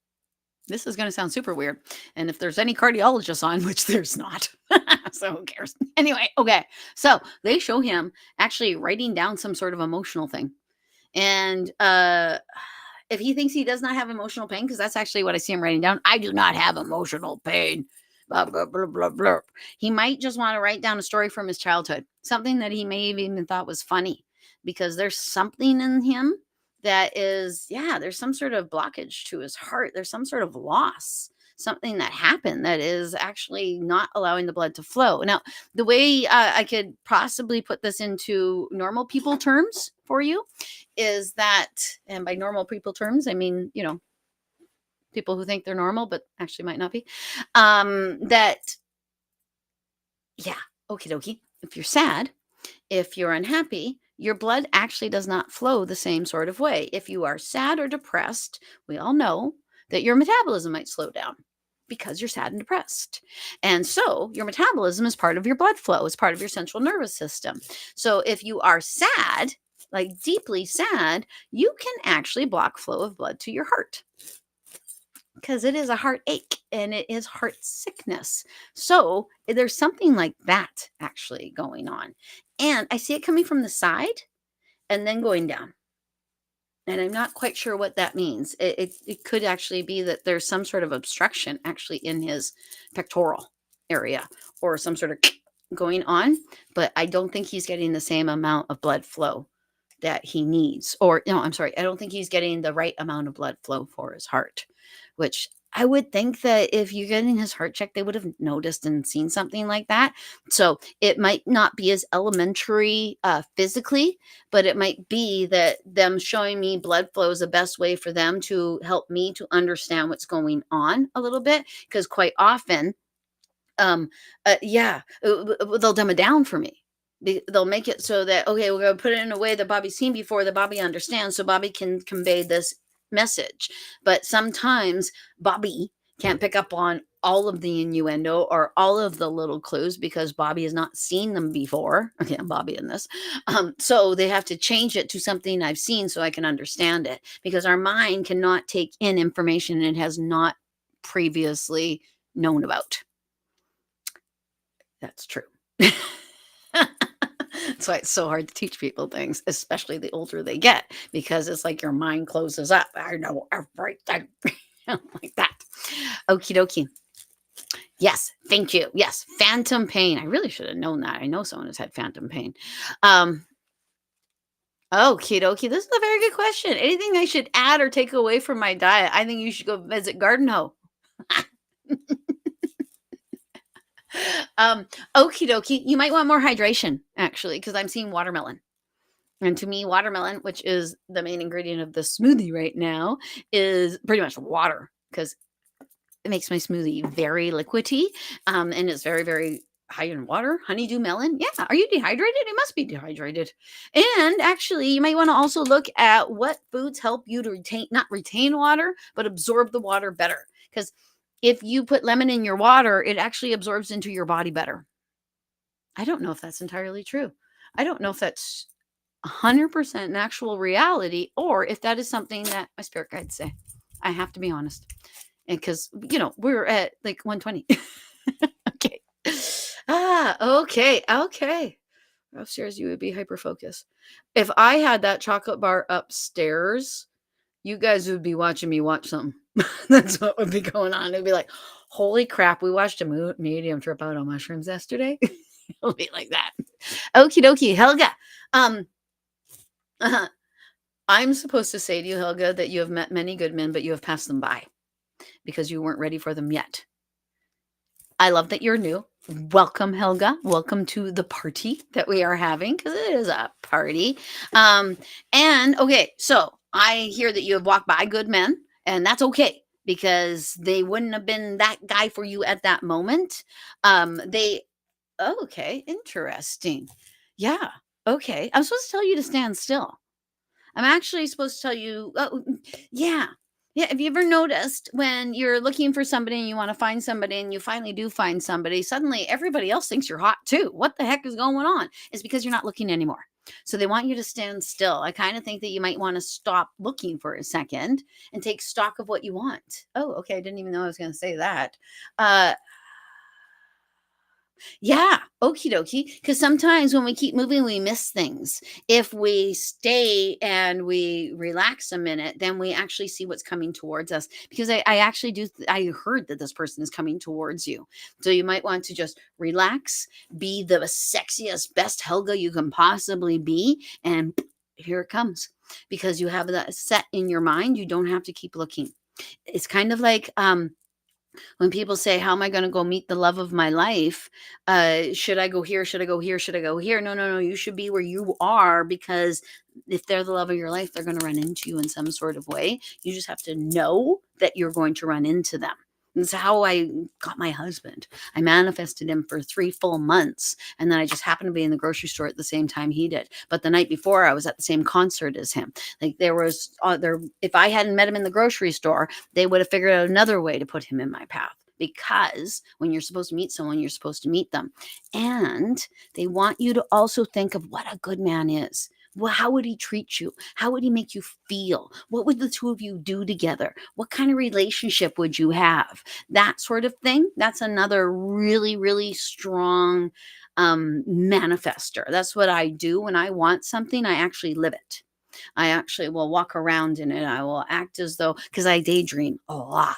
This is going to sound super weird. And if there's any cardiologists on, which there's not, so who cares? Anyway, okay. So they show him actually writing down some sort of emotional thing. And if he thinks he does not have emotional pain, because that's actually what I see him writing down, I do not have emotional pain. Blah, blah, blah, blah, blah. He might just want to write down a story from his childhood, something that he may have even thought was funny, because there's something in him that is, yeah, there's some sort of blockage to his heart. There's some sort of loss, something that happened that is actually not allowing the blood to flow. Now, the way I could possibly put this into normal people terms for you is that, and by normal people terms, I mean, you know, people who think they're normal, but actually might not be, that, yeah, okie dokie. If you're sad, if you're unhappy, your blood actually does not flow the same sort of way. If you are sad or depressed, we all know that your metabolism might slow down because you're sad and depressed. And so your metabolism is part of your blood flow, it's part of your central nervous system. So if you are sad, like deeply sad, you can actually block flow of blood to your heart, because it is a heartache and it is heart sickness. So there's something like that actually going on. And I see it coming from the side and then going down. And I'm not quite sure what that means. It could actually be that there's some sort of obstruction actually in his pectoral area or some sort of going on, but I don't think he's getting the same amount of blood flow that he needs. Or, no, I'm sorry, I don't think he's getting the right amount of blood flow for his heart, which I would think that if you're getting his heart checked, they would have noticed and seen something like that. So it might not be as elementary physically, but it might be that them showing me blood flow is the best way for them to help me to understand what's going on a little bit. Because quite often, they'll dumb it down for me. They'll make it so that, okay, we're going to put it in a way that Bobby's seen before, that Bobby understands, so Bobby can convey this message. But sometimes Bobby Can't pick up on all of the innuendo or all of the little clues because Bobby has not seen them before. Okay, I'm Bobby in this. So they have to change it to something I've seen so I can understand it because our mind cannot take in information it has not previously known about. That's true. That's why it's so hard to teach people things, especially the older they get, because it's like your mind closes up. I know everything. Like that. Okie dokie. Yes, thank you. Yes, phantom pain. I really should have known that. I know someone has had phantom pain. Okie dokie. This is a very good question. Anything I should add or take away from my diet? I think you should go visit Garden Hoe. Okie dokie. You might want more hydration, actually, because I'm seeing watermelon. And to me, watermelon, which is the main ingredient of the smoothie right now, is pretty much water because it makes my smoothie very liquidy, and it's very, very high in water. Honeydew melon. Yeah. Are you dehydrated? It must be dehydrated. And actually, you might want to also look at what foods help you to not retain water, but absorb the water better. Because if you put lemon in your water, it actually absorbs into your body better. I don't know if that's entirely true. I don't know if that's 100% an actual reality or if that is something that my spirit guides say. I have to be honest. And because, we're at like 120. Okay. Okay. Upstairs, you would be hyper focused. If I had that chocolate bar upstairs, you guys would be watching me watch something. That's what would be going on. It'd be like, holy crap, we watched a medium trip out on mushrooms yesterday. It'll be like that. Okie dokie. Helga. I'm supposed to say to you, Helga, that you have met many good men, but you have passed them by because you weren't ready for them yet. I love that you're new. Welcome, Helga. Welcome to the party that we are having because it is a party. And okay, so I hear that you have walked by good men, and that's okay because they wouldn't have been that guy for you at that moment. Okay, interesting. Yeah, okay. I'm supposed to tell you to stand still. I'm actually supposed to tell you, yeah. Yeah. Have you ever noticed when you're looking for somebody and you want to find somebody and you finally do find somebody, suddenly everybody else thinks you're hot too? What the heck is going on? It's because you're not looking anymore. So they want you to stand still. I kind of think that you might want to stop looking for a second and take stock of what you want. Oh, okay. I didn't even know I was going to say that. Yeah, okie dokie. Because sometimes when we keep moving, we miss things. If we stay and we relax a minute, then we actually see what's coming towards us. Because I actually do, I heard that this person is coming towards you. So you might want to just relax, be the sexiest, best Helga you can possibly be. And here it comes. Because you have that set in your mind, you don't have to keep looking. It's kind of like, when people say, how am I going to go meet the love of my life? Should I go here? Should I go here? Should I go here? No. You should be where you are because if they're the love of your life, they're going to run into you in some sort of way. You just have to know that you're going to run into them. That's how I got my husband. I manifested him for 3 full months. And then I just happened to be in the grocery store at the same time he did. But the night before I was at the same concert as him. Like if I hadn't met him in the grocery store, they would have figured out another way to put him in my path. Because when you're supposed to meet someone, you're supposed to meet them. And they want you to also think of what a good man is. Well, how would he treat you? How would he make you feel? What would the two of you do together? What kind of relationship would you have? That sort of thing. That's another really, really strong manifester. That's what I do when I want something. I actually live it. I actually will walk around in it. I will act as though, because I daydream a lot.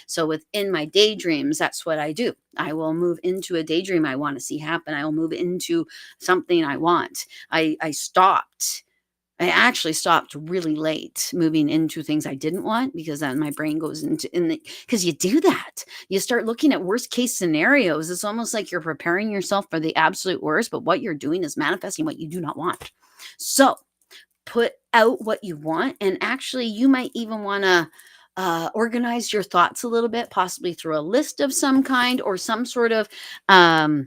So within my daydreams, that's what I do. I will move into a daydream I want to see happen. I will move into something I want. I actually stopped really late moving into things I didn't want because then my brain goes because you do that. You start looking at worst case scenarios. It's almost like you're preparing yourself for the absolute worst, but what you're doing is manifesting what you do not want. So put out what you want. And actually, you might even want to organize your thoughts a little bit, possibly through a list of some kind or some sort of, okie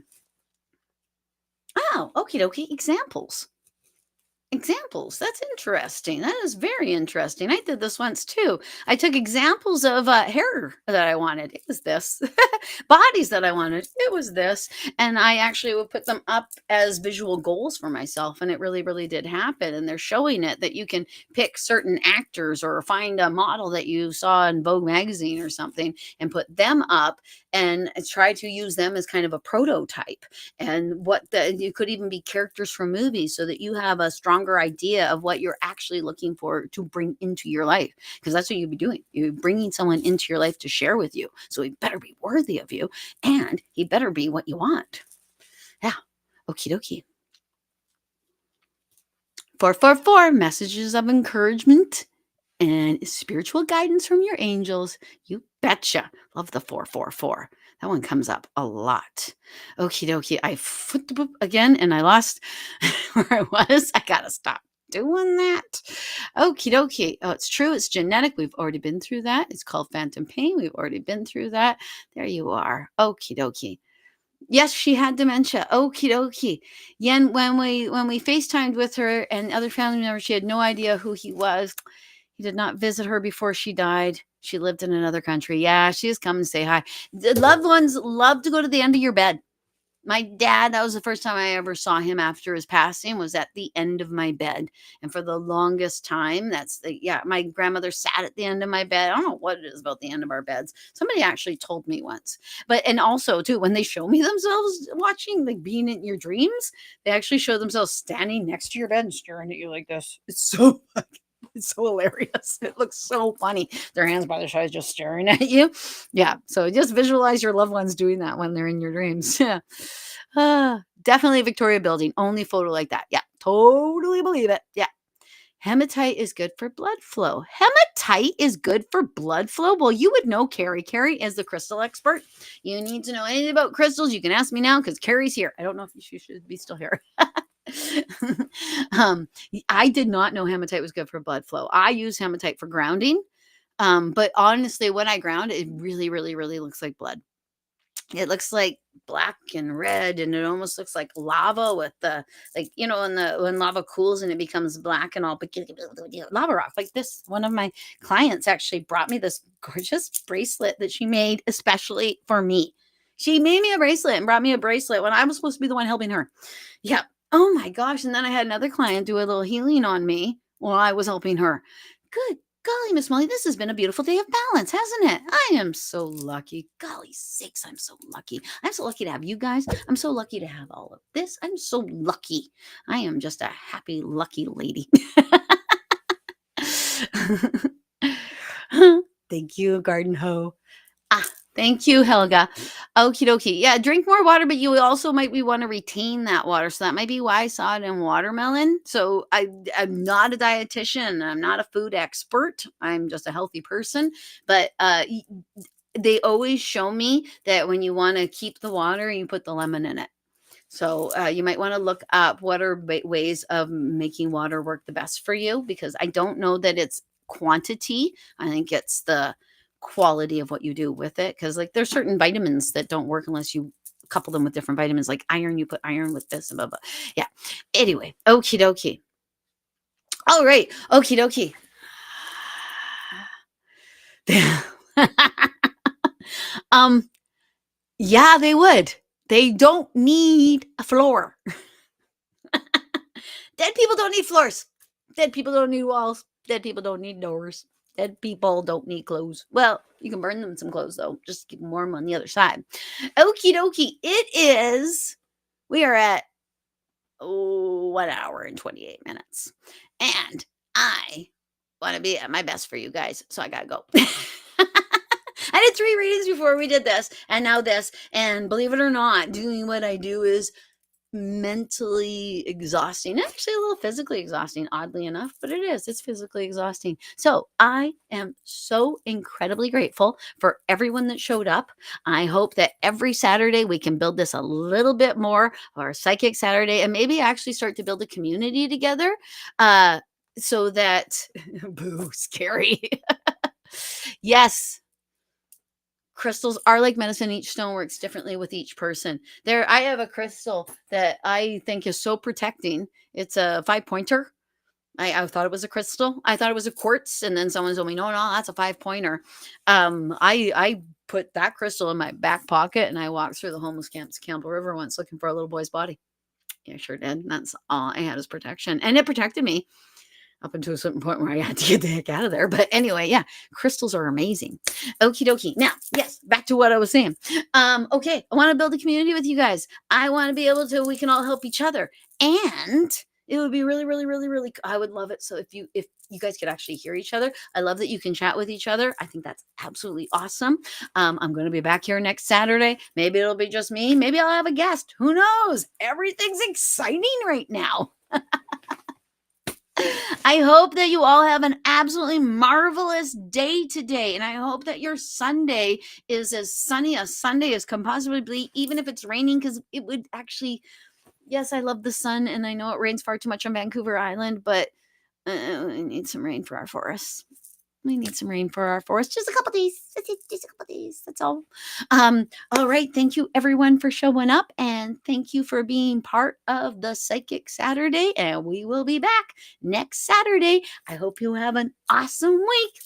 dokie, examples. Examples. That's interesting. That is very interesting. I did this once too. I took examples of hair that I wanted. It was this. Bodies that I wanted. It was this. And I actually would put them up as visual goals for myself. And it really, really did happen. And they're showing it that you can pick certain actors or find a model that you saw in Vogue magazine or something and put them up and try to use them as kind of a prototype. And you could even be characters from movies so that you have a stronger idea of what you're actually looking for to bring into your life, because that's what you'd be doing. You're bringing someone into your life to share with you, so he better be worthy of you and he better be what you want. Yeah. Okie dokie. 444 messages of encouragement and spiritual guidance from your angels. You betcha. Love the 444. That one comes up a lot. Okie dokie. I again and I lost where I was. I gotta stop doing that. Okie dokie. Oh, it's true. It's genetic. We've already been through that. It's called phantom pain. We've already been through that. There you are. Okie dokie. Yes, she had dementia. Okie dokie. Yen, when we FaceTimed with her and other family members, she had no idea who he was. He did not visit her before she died. She lived in another country. Yeah, she just come and say hi. The loved ones love to go to the end of your bed. My dad, that was the first time I ever saw him after his passing, was at the end of my bed. And for the longest time, my grandmother sat at the end of my bed. I don't know what it is about the end of our beds. Somebody actually told me once. And also too, when they show me themselves watching, like being in your dreams, they actually show themselves standing next to your bed and staring at you like this. It's so hilarious. It looks so funny. Their hands by their sides just staring at you. Yeah. So just visualize your loved ones doing that when they're in your dreams. Yeah. Definitely Victoria Building. Only photo like that. Yeah. Totally believe it. Yeah. Hematite is good for blood flow. Hematite is good for blood flow. Well, you would know Carrie. Carrie is the crystal expert. You need to know anything about crystals, you can ask me now because Carrie's here. I don't know if she should be still here. I did not know hematite was good for blood flow. I use hematite for grounding. But honestly, when I ground, it really, really, really looks like blood. It looks like black and red, and it almost looks like lava with when lava cools and it becomes black and all lava rock like this. One of my clients actually brought me this gorgeous bracelet that she made especially for me. She made me a bracelet and brought me a bracelet when I was supposed to be the one helping her. Yeah. Oh my gosh. And then I had another client do a little healing on me while I was helping her. Good golly, Miss Molly, this has been a beautiful day of balance, hasn't it? I am so lucky. Golly sakes, I'm so lucky. I'm so lucky to have you guys. I'm so lucky to have all of this. I'm so lucky. I am just a happy, lucky lady. Thank you, Garden Hoe. Thank you, Helga. Okie dokie. Yeah, drink more water, but you also might want to retain that water. So that might be why I saw it in watermelon. So I'm not a dietitian. I'm not a food expert. I'm just a healthy person. But they always show me that when you want to keep the water, you put the lemon in it. So you might want to look up what are ways of making water work the best for you, because I don't know that it's quantity. I think it's the quality of what you do with it, because like there's certain vitamins that don't work unless you couple them with different vitamins, like iron. You put iron with this and blah blah. Yeah. Anyway, okie dokie. All right, okie dokie. Yeah, they would. They don't need a floor. Dead people don't need floors. Dead people don't need walls. Dead people don't need doors. Dead people don't need clothes. Well, you can burn them some clothes, though. Just keep them warm on the other side. Okie dokie. We are at 1 hour and 28 minutes. And I want to be at my best for you guys. So I got to go. I did 3 readings before we did this, and now this. And believe it or not, doing what I do is mentally exhausting, actually a little physically exhausting, oddly enough, but it's physically exhausting. So I am so incredibly grateful for everyone that showed up. I hope that every Saturday we can build this a little bit more of our Psychic Saturday, and maybe actually start to build a community together, so that boo, scary. Yes, crystals are like medicine. Each stone works differently with each person. I have a crystal that I think is so protecting. It's a 5-pointer. I thought it was a crystal. I thought it was a quartz, and then someone told me, no, no, that's a 5-pointer. I put that crystal in my back pocket, and I walked through the homeless camps, Campbell River once, looking for a little boy's body. Yeah, I sure did. That's all I had as protection, and it protected me up until a certain point where I had to get the heck out of there. But anyway, yeah, crystals are amazing. Okie dokie. Now, yes, back to what I was saying. Okay, I want to build a community with you guys. I want to be able to, we can all help each other. And it would be really, really, really, really, I would love it. So if you guys could actually hear each other, I love that you can chat with each other. I think that's absolutely awesome. I'm going to be back here next Saturday. Maybe it'll be just me. Maybe I'll have a guest. Who knows? Everything's exciting right now. I hope that you all have an absolutely marvelous day today. And I hope that your Sunday is as sunny a Sunday as can possibly be, even if it's raining, because it would actually, yes, I love the sun. And I know it rains far too much on Vancouver Island, but we need some rain for our forests. We need some rain for our forest. Just a couple days. Just a couple days. That's all. All right. Thank you everyone for showing up, and thank you for being part of the Psychic Saturday. And we will be back next Saturday. I hope you have an awesome week.